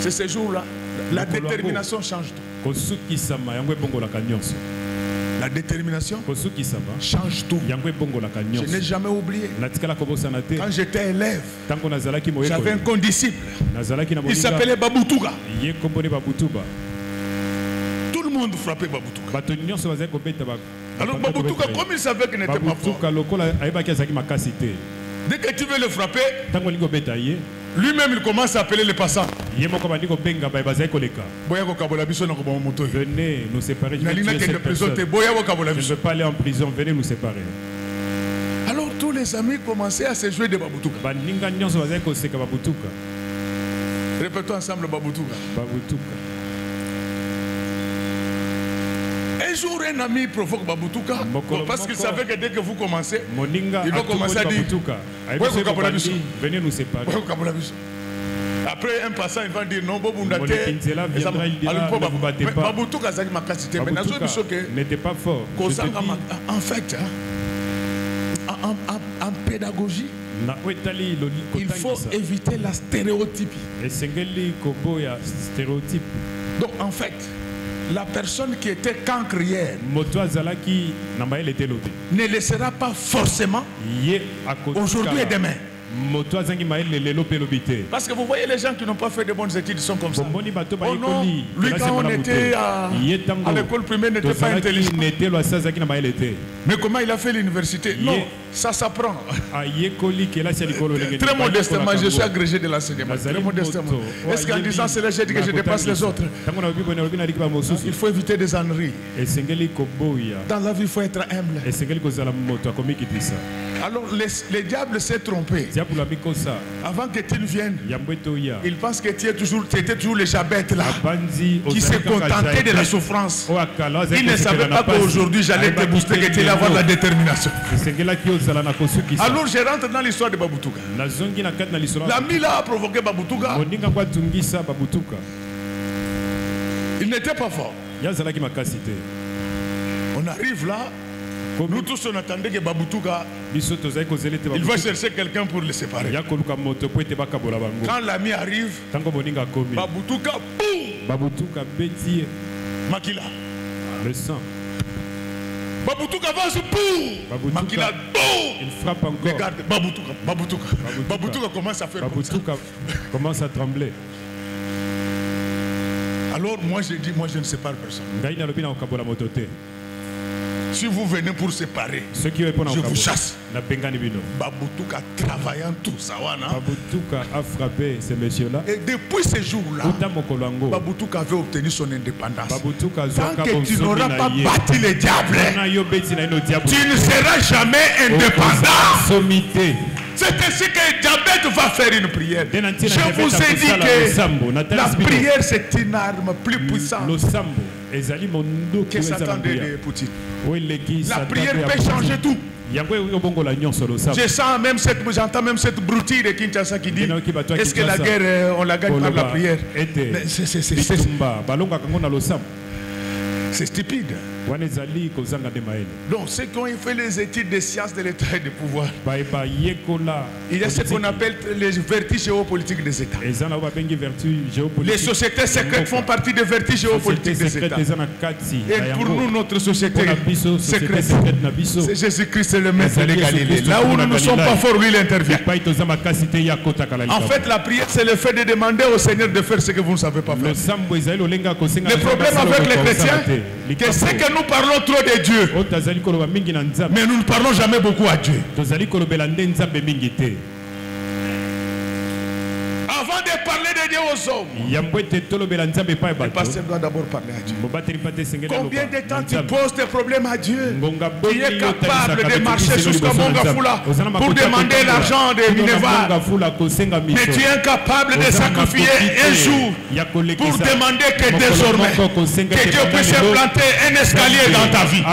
C'est ce jour-là. La détermination change tout. La détermination change tout. Je n'ai jamais oublié. Quand j'étais élève, j'avais un condisciple. Il s'appelait Baboutuka. Tout le monde frappait Baboutuka. Alors Baboutuka, comme il savait qu'il n'était pas fort, dès que tu veux le frapper, lui-même il commence à appeler les passants. Venez nous séparer. Je ne veux pas aller en prison. Venez nous séparer. Alors tous les amis commençaient à se jouer de Baboutuka. Répétons ensemble Baboutuka. Un jour, un ami provoque Baboutuka parce qu'il savait que dès que vous commencez, il va commencer à dire venez nous séparer. Après, un passant, il va dire non, Baboutuka n'était pas fort. En fait, en pédagogie, il faut éviter la stéréotypie. Donc, en fait, la personne qui était cancrière ne le sera pas forcément aujourd'hui et demain. Parce que vous voyez les gens qui n'ont pas fait de bonnes études sont comme ça. Oh non, lui quand on était à l'école primaire n'était pas intelligent. Mais comment il a fait l'université? Non, ça s'apprend. Très modestement, je suis agrégé de l'enseignement. Très modestement. Est-ce qu'en disant cela, j'ai dit que je dépasse les autres? Il faut éviter des âneries. Dans la vie, il faut être humble. Alors, le diable s'est trompé. Avant que tu ne viennes, il pense que tu étais toujours le Jabet là, qui s'est contenté de la souffrance. Il ne savait pas qu'aujourd'hui j'allais te booster, que tu allais avoir la détermination. Alors je rentre dans l'histoire de Baboutuka. L'ami là a provoqué Baboutuka. Il n'était pas fort. On arrive là. Nous tous on attendait que Baboutuka il va chercher quelqu'un pour le séparer. Quand l'ami arrive, Baboutuka Makila. Le sang. Baboutuka va se boum. Makila boum. Il frappe encore. Regarde, Baboutuka commence à faire commence à trembler. Alors moi j'ai dit, moi je ne sépare personne. Si vous venez pour séparer, je vous chasse. Baboutuka travaillant tout ça. Baboutuka a frappé ces messieurs-là. Et depuis ce jour-là, Baboutuka avait obtenu son indépendance. Tant que tu n'auras pas battu le diable, tu ne seras jamais indépendant. C'est ainsi que Jabet va faire une prière. Je vous ai dit que la prière c'est une arme plus puissante que Satan de Poutine. La prière peut changer tout. J'entends même cette broutille de Kinshasa qui dit est-ce que la guerre on la gagne par la prière? C'est stupide. Donc ceux qui ont fait les études des sciences de l'État et du pouvoir, il y a ce qu'on appelle les vertus géopolitiques des États. Les sociétés secrètes font partie des vertus géopolitiques des États. Et pour nous, notre société secrète, c'est Jésus-Christ le maître de Galilée. Là où nous ne sommes pas forts, lui il intervient. En fait, la prière c'est le fait de demander au Seigneur de faire ce que vous ne savez pas faire. Le problème avec les chrétiens, c'est que nous parlons trop de Dieu, mais nous ne parlons jamais beaucoup à Dieu. Avant de parler de Dieu aux hommes. Le pasteur doit d'abord parler à Dieu. Combien de temps tu poses tes problèmes à Dieu? Tu es capable de marcher jusqu'à Mongafula pour demander l'argent de Minerva. Mais tu es incapable de sacrifier un jour pour demander que désormais que Dieu puisse implanter un escalier dans ta vie.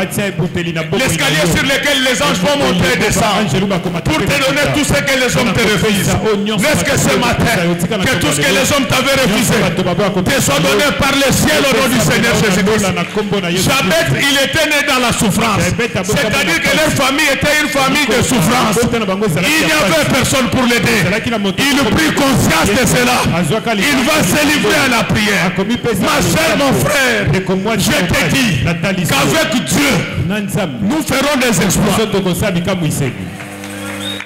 L'escalier sur lequel les anges vont monter et descendre pour te donner tout ce que les hommes te refusent. Laisse que ce matin, que tout ce que les hommes t'avaient refusé te soit donné par le ciel au nom du Seigneur Jésus-Christ. Jabez, il était né dans la souffrance. C'est-à-dire que leur famille était une famille de souffrance. Il n'y avait personne pour l'aider. Il prit conscience de cela. Il va se livrer à la prière. Ma soeur, mon frère, je te dis qu'avec Dieu, nous ferons des exploits.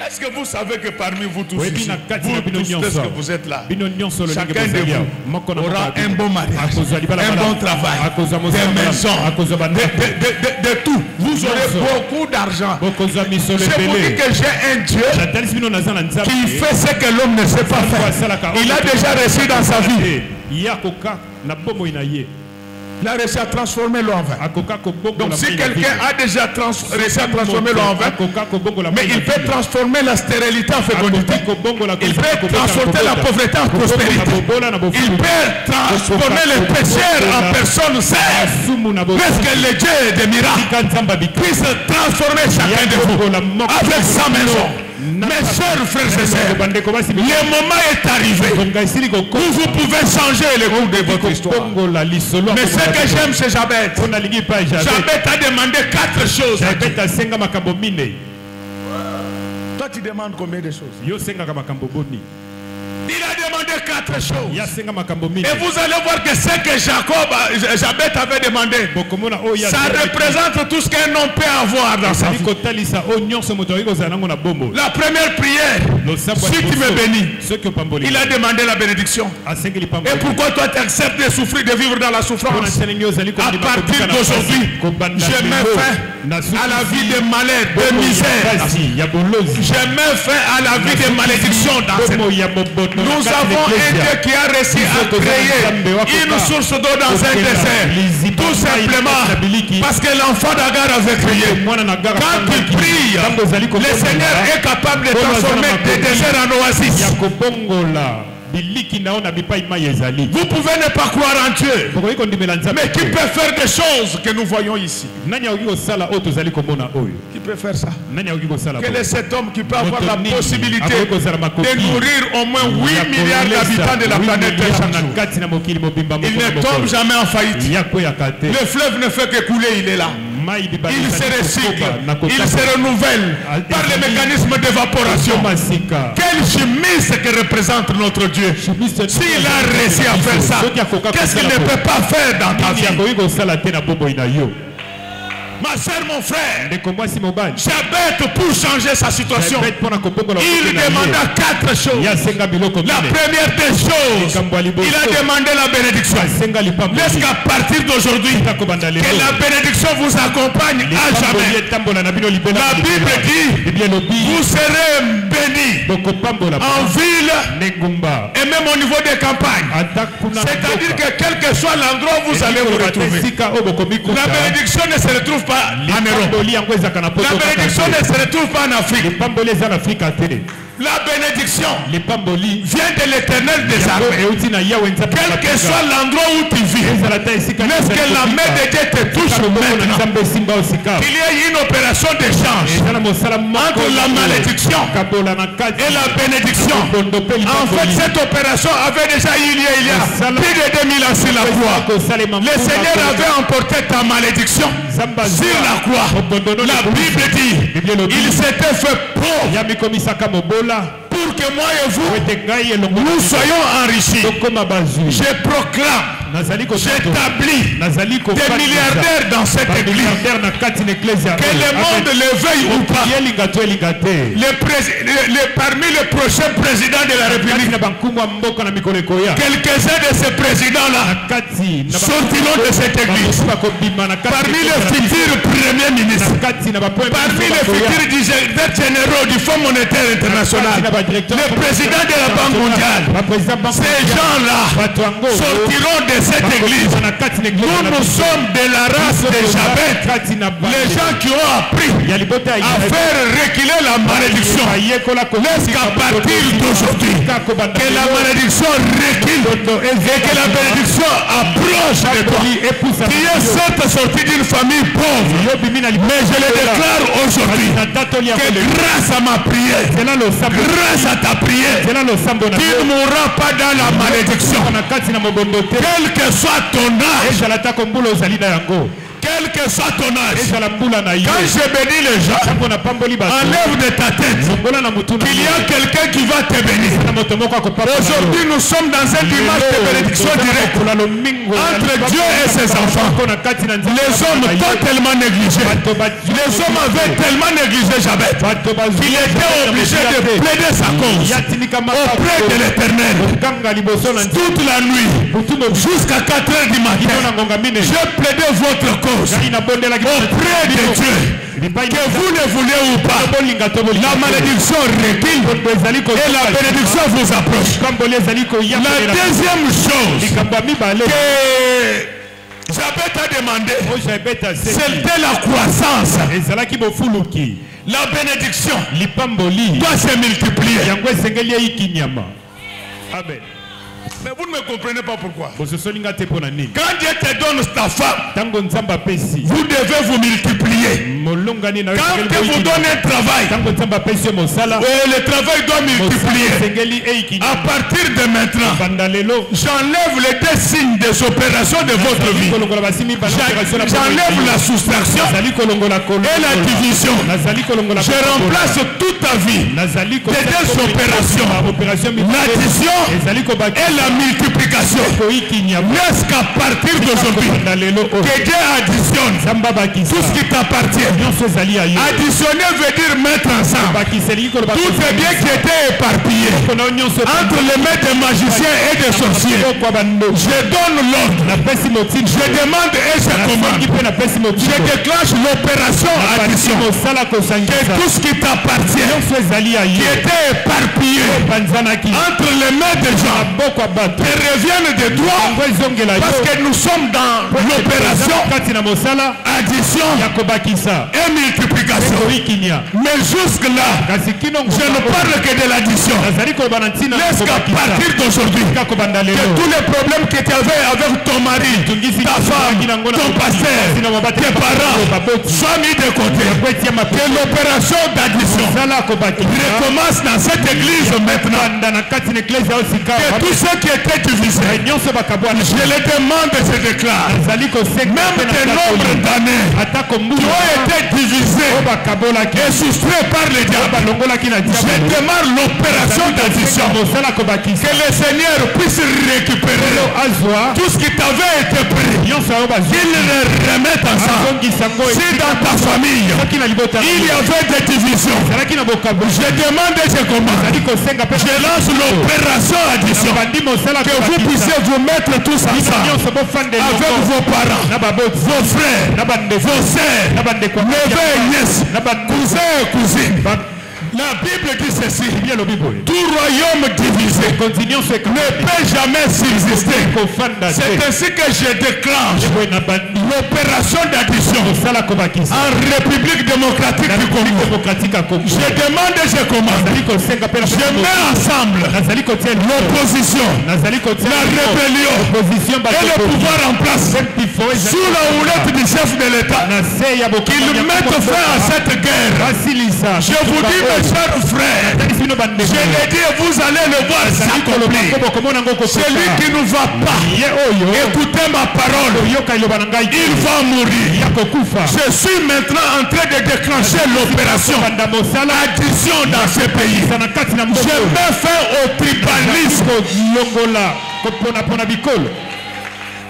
Est-ce que vous savez que parmi vous tous ici, vous tous que vous êtes là, chacun de vous aura un bon mariage, un bon travail, des maisons, de tout. Vous aurez beaucoup d'argent. Je vous dis que j'ai un Dieu qui fait ce que l'homme ne sait pas faire. Il a déjà reçu dans sa vie. Il a réussi à transformer l'eau en vin. Donc si quelqu'un a déjà réussi à transformer l'eau en vin, mais il peut transformer la stérilité en fécondité. Il peut transformer la pauvreté en prospérité. Il peut transformer les pécheurs en personnes saines. Parce que le Dieu des miracles puisse transformer chacun de vous avec sa maison. Mes chers frères et sœurs, le moment est arrivé où vous pouvez changer le cours de votre histoire. Mais ce que j'aime, c'est Jabez. Jabez a demandé 4 choses. Toi, tu demandes combien de choses? Il a demandé 4 choses. Et vous allez voir que ce que Jabez avait demandé, ça représente tout ce qu'un homme peut avoir dans sa vie. La première prière, si tu me bénis, il a demandé la bénédiction. Et pourquoi toi tu acceptes de souffrir, de vivre dans la souffrance? À partir d'aujourd'hui, je mets fin à la vie de malheur, de misère. Je mets fin à la vie de malédiction dans cette vie. Nous avons un Dieu qui a réussi à créer une source d'eau dans un désert. Tout simplement parce que l'enfant d'Agar avait crié. Quand il prie, le Seigneur est capable de transformer des déserts en oasis. Vous pouvez ne pas croire en Dieu, mais qui peut faire des choses que nous voyons ici? Qui peut faire ça? Quel est cet homme qui peut avoir la possibilité de nourrir au moins 8 milliards d'habitants de la planète Terre chaque jour? Il ne tombe jamais en faillite. Le fleuve ne fait que couler, il est là. Il se recycle, il se renouvelle par les mécanismes d'évaporation. Quel chimiste que représente notre Dieu! S'il a réussi à faire ça, qu'est-ce qu'il ne peut pas faire dans ta vie? Ma soeur, mon frère, Jabez, pour changer sa situation, il demanda 4 choses. La première des choses, il a demandé la bénédiction. Laisse qu'à partir d'aujourd'hui, que la bénédiction vous accompagne à jamais. La Bible dit, vous serez bénis en ville et même au niveau des campagnes. C'est-à-dire que quel que soit l'endroit où vous allez vous retrouver, la bénédiction ne se retrouve pas en Europe. La bénédiction ne se retrouve pas en Afrique. La bénédiction vient de l'Éternel des armées. Quel que soit l'endroit où tu vis, laisse que la main de Dieu te touche maintenant. Qu'il y ait une opération d'échange entre la malédiction et la bénédiction. En fait, cette opération avait déjà eu lieu il y a plus de 2000 ans sur la croix. Le Seigneur avait emporté ta malédiction sur la croix. La Bible dit, il s'était fait pauvre pour que moi et vous, nous soyons enrichis. Je proclame, j'établis des milliardaires dans cette église. Que le monde le veuille ou pas. Parmi les prochains présidents de la République, quelques-uns de ces présidents-là sortiront de cette église. Parmi les futurs premiers ministres, Parmi les futurs directeurs généraux du Fonds monétaire international, le président de la Banque mondiale, ces gens-là sortiront de cette église. Nous sommes de la race de Jabet, les gens qui ont appris à faire reculer la malédiction. Laisse qu'à partir d'aujourd'hui, que la malédiction recule et que la bénédiction approche de toi. Tu es certes sorti d'une famille pauvre, mais je le déclare aujourd'hui que grâce à ma prière, grâce à ta prière, tu ne mourras pas dans la malédiction. Quel que soit ton âge, quel que soit ton âge, quand je bénis les gens, enlève de ta tête qu'il y a quelqu'un qui va te bénir. Aujourd'hui, nous sommes dans un dimanche de bénédiction directe entre Dieu et ses enfants. Les hommes totalement négligés. Les hommes avaient tellement négligé Jabet qu'il était obligé de plaider sa cause auprès de l'Éternel toute la nuit jusqu'à 4 h du matin. Je plaidais votre cause auprès de Dieu, que vous le voulez ou pas. La malédiction recule et la bénédiction vous approche. La deuxième chose que Jabet a demandé, c'était la croissance. La bénédiction doit se multiplier. Amen. Mais vous ne me comprenez pas pourquoi. Quand Dieu te donne ta femme, vous devez vous multiplier. Quand vous donnez un travail, le travail doit multiplier. À partir de maintenant, j'enlève les deux signes des opérations de votre vie. J'enlève la soustraction et la division. Je remplace toute ta vie des deux opérations. L'addition et la multiplication. Laisse qu'à partir d'aujourd'hui, que Dieu additionne tout ce qui t'appartient. Additionner veut dire mettre ensemble. Tout est bien qui était éparpillé entre les mains des magiciens et des sorciers. Je donne l'ordre. Je demande et je commande. Je déclenche l'opération addition. Que tout ce qui t'appartient, qui était éparpillé entre les mains des gens, te reviennent de toi, parce que nous sommes dans l'opération addition et multiplication. Mais jusque là, je ne parle que de l'addition. Laisse qu'à partir d'aujourd'hui, que tous les problèmes que tu avais avec ton mari, ta femme, ton pasteur, tes parents soient mis de côté. Que l'opération d'addition recommence dans cette église maintenant. Que tous ceux qui étaient divisés, je les demande et je déclare, même des nombres d'années qui ont été divisés et soustraits par les diables, je demande l'opération d'addition. Que le Seigneur puisse récupérer tout ce qui t'avait été pris, qu'il le remette ensemble. Si dans ta famille il y avait des divisions, je demande et je commande, je lance l'opération addition. Que vous puissiez vous mettre tous ensemble avec vos parents, vos frères, vos sœurs, neveux et nièces, cousins et cousines. La Bible dit ceci: tout royaume divisé ne peut jamais subsister. C'est ainsi que je déclenche l'opération d'addition en République démocratique du Congo. Je demande et je commande. Je mets ensemble l'opposition, la rébellion et le pouvoir en place sous la houlette du chef de l'État. Qu'il mette fin à cette guerre. Je vous dis, mes chers frères, je l'ai dit, vous allez le voir s'accomplir. Celui qui ne va pas écouter ma parole, il va mourir. Je suis maintenant en train de déclencher l'opération addition dans ce pays. Je mets fin au tribalisme.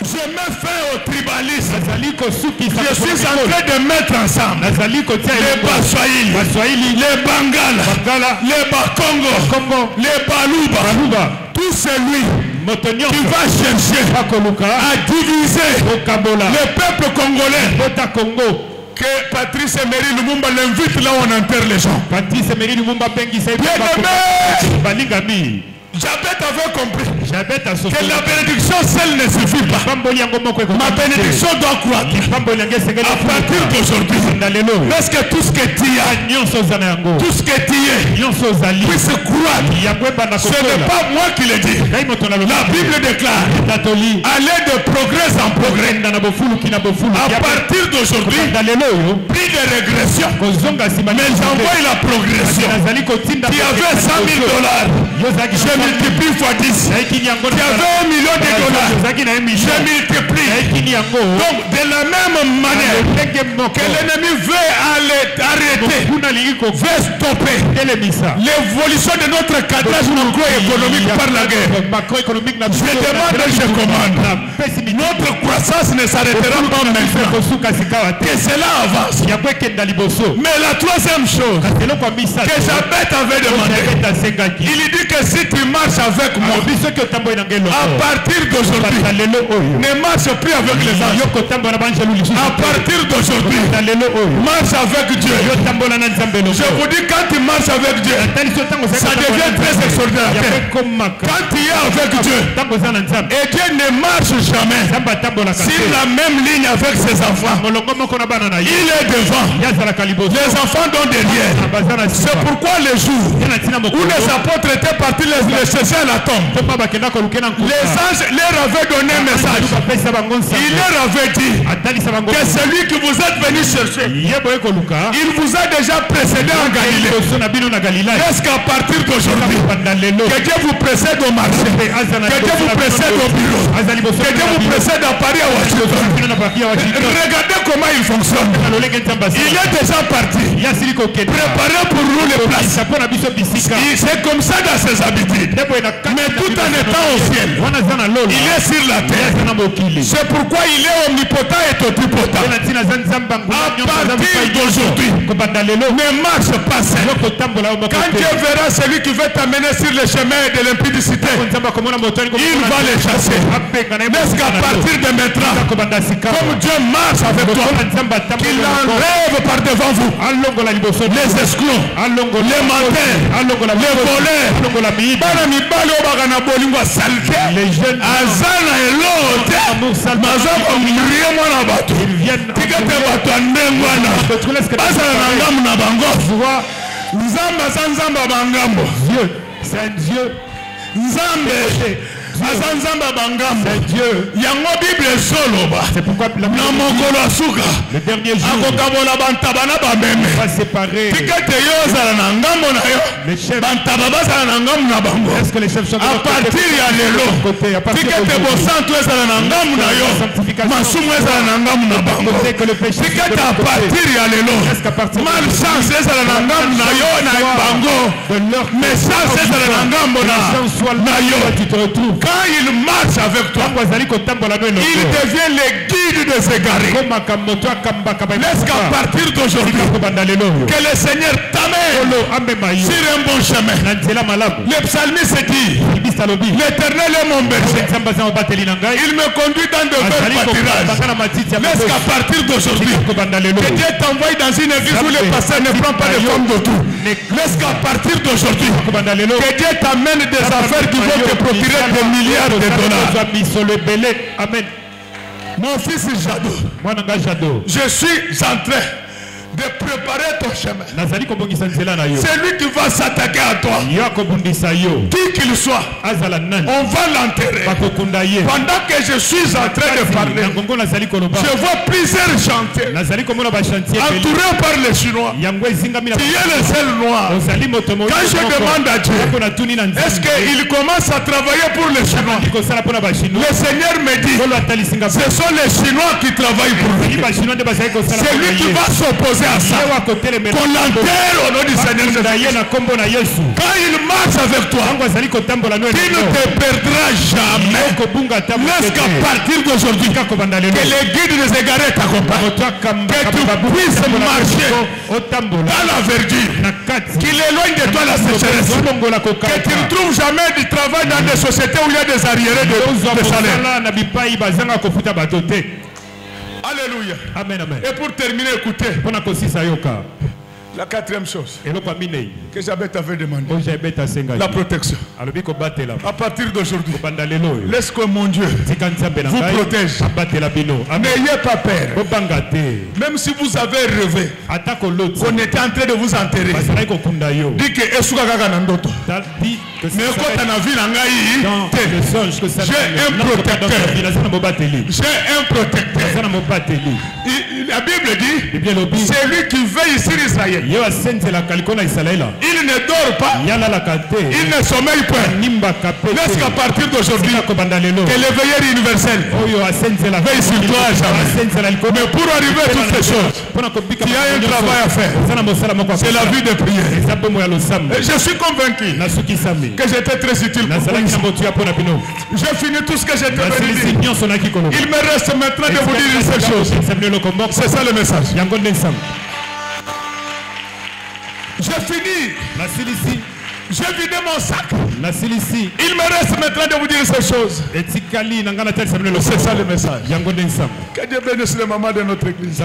Je mets fin au tribalisme. Je suis en train de mettre ensemble les Baswahili, les Bangala, les Bakongo, les Baluba. Tout celui qui va chercher à diviser le peuple congolais que Patrice Emery Lumumba l'invite là où on enterre les gens. Patrice Emery Lumumba bengi c'est bien balingami. Jabet avait compris que la bénédiction seule ne suffit pas. Ma bénédiction doit croître. À partir d'aujourd'hui, parce que tout ce que tu as, tout ce que tu es, puisse croître. Ce n'est pas moi qui le dis. La Bible déclare aller de progrès en progrès. À partir d'aujourd'hui, plus de régression, mais j'envoie la progression. Tu avais $100,000. Je multiplie fois 10. Il y avait $1 million. Je multiplie. Donc de la même manière que l'ennemi veut arrêter, veut stopper l'évolution de notre cadrage macroéconomique par la guerre. Je demande et je commande. Notre croissance ne s'arrêtera pas maintenant. Que cela avance. Mais la troisième chose que Jabet avait demandé, il dit que si tu marches avec moi, à partir d'aujourd'hui, ne marche plus avec les anges. À partir d'aujourd'hui, marche avec Dieu. Je vous dis, quand tu marches avec Dieu, ça devient très extraordinaire. Quand tu es avec Dieu, et Dieu ne marche jamais sur la même ligne avec ses enfants. Il est devant. Les enfants sont derrière. C'est pourquoi les jours où les apôtres étaient partis les chercher à la tombe, les anges leur avaient donné un message. Il leur avait dit que celui que vous êtes venu chercher, il vous a déjà précédé en Galilée. Est-ce qu'à partir d'aujourd'hui, que Dieu vous précède au marché, que Dieu vous précède au bureau, que Dieu vous précède à Paris, à Washington. Regardez comment il fonctionne. Il est déjà parti, préparé pour nous les places. C'est comme ça dans ses habitudes. Mais tout en étant au ciel, il est sur la terre. C'est pourquoi il est omnipotent et totipotent. À partir d'aujourd'hui, ne marche pas seul. Quand Dieu verra celui qui veut t'amener sur le chemin de l'impudicité, il va les chasser. N'est-ce qu'à partir de maintenant, comme Dieu marche avec toi, qu'il enlève par devant vous les escrocs, les menteurs, les voleurs, les jeunes azana elote mazaba muriye mwana bato tikete bato andengwana basala na ngamu na bango nzamba sa nzamba bangambo Dieu c'est un Dieu nzambe azanzamba bangambo yango Bible soloba na mokolo asuka akokabola bantaba na bameme tikete yo ozala na ngambo na yo bantaba bazala na ngambo na bango a partir ya lelo tikete bosantu ezala na ngambo na yo masumu ezala na ngambo na bango tikete a partir ya lelo malchance ezala na ngambo na yo na bango méchance ezala na ngambo na yo. Quand il marche avec toi, il devient le guide des égarés. Laisse qu'à partir d'aujourd'hui, que le Seigneur t'amène sur un bon chemin. Le psalmiste dit, l'Éternel est mon berger. Il me conduit dans de verts pâturages. Laisse qu'à partir d'aujourd'hui, que Dieu t'envoie dans une église où le pasteur ne prend pas de forme de tout. Laisse qu'à partir d'aujourd'hui, que Dieu t'amène des affaires qui vont te procurer des milliards de dollars. Amen. Mon fils Jado, je suis en train de préparer ton chemin. C'est lui qui va s'attaquer à toi. Qui qu'il soit, on va l'enterrer. Pendant que je suis en train de parler, je vois plusieurs chantiers entourés par les Chinois. Tu es le seul noir. Quand je demande à Dieu, est-ce qu'il commence à travailler pour les Chinois? Le Seigneur me dit, ce sont les Chinois qui travaillent pour lui. C'est lui qui va s'opposer à ça. Qu'on l'enterre au nom du Seigneur Jésus. Quand il marche avec toi, tu ne te perdras jamais. Laisse qu'à partir d'aujourd'hui, que les guides des égarés t'accompagnent. Que tu puisses marcher dans la verdure. Qu'il éloigne de toi la sécheresse. Que tu ne trouves jamais du travail dans des sociétés où il y a des arriérés de salaire. Alléluia. Amen, amen. Et pour terminer, écoutez. La quatrième chose que j'avais t'avais demandé, la protection. À partir d'aujourd'hui, laisse que mon Dieu vous protège. N'ayez pas peur. Même si vous avez rêvé qu'on était en train de vous enterrer, dis que mais quand on a vu j'ai un protecteur. J'ai un protecteur. La Bible dit, c'est lui qui veille sur Israël. Il ne dort pas. Il ne sommeille pas. Laisse qu'à partir d'aujourd'hui, que le veilleur universel veille sur toi jamais. Mais pour arriver à toutes ces choses, il y a un travail à faire. C'est la vie de prière. Je suis convaincu que j'étais très utile pour vous. J'ai fini tout ce que j'étais venu dire. Il me reste maintenant de vous dire une seule chose. C'est ça le message. J'ai fini. J'ai vidé mon sac. Il me reste maintenant de vous dire ces choses. C'est ça le message. Que Dieu bénisse les mamans de notre église.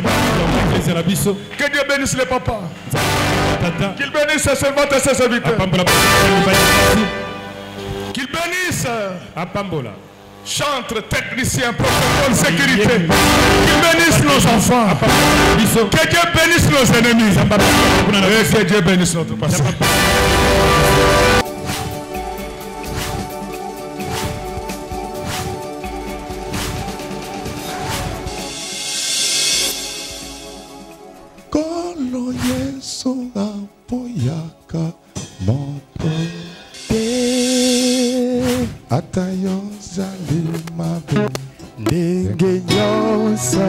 Que Dieu bénisse les papas. Qu'il bénisse ses servantes et ses serviteurs. Qu'il bénisse chantre, technicien, protocole, sécurité. Qu'il bénisse nos enfants. Que Dieu bénisse nos ennemis. Et que Dieu bénisse notre passé. Kolo Yesu apoyaka moto Atayo zalimabe ndenge nyonso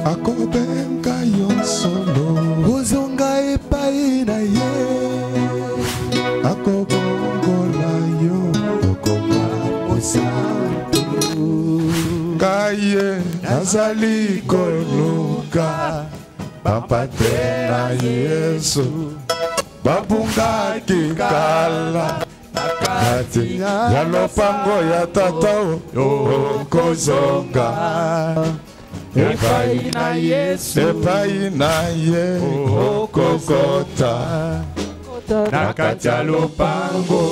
akobenga yo solo ozonga epai na ye akobongola yo okoma mosantu kaye nazali koluka bapate na Yesu babungaki kala Kati ya lopango ya tata okozonga epai na ye okokota na kati ya lopango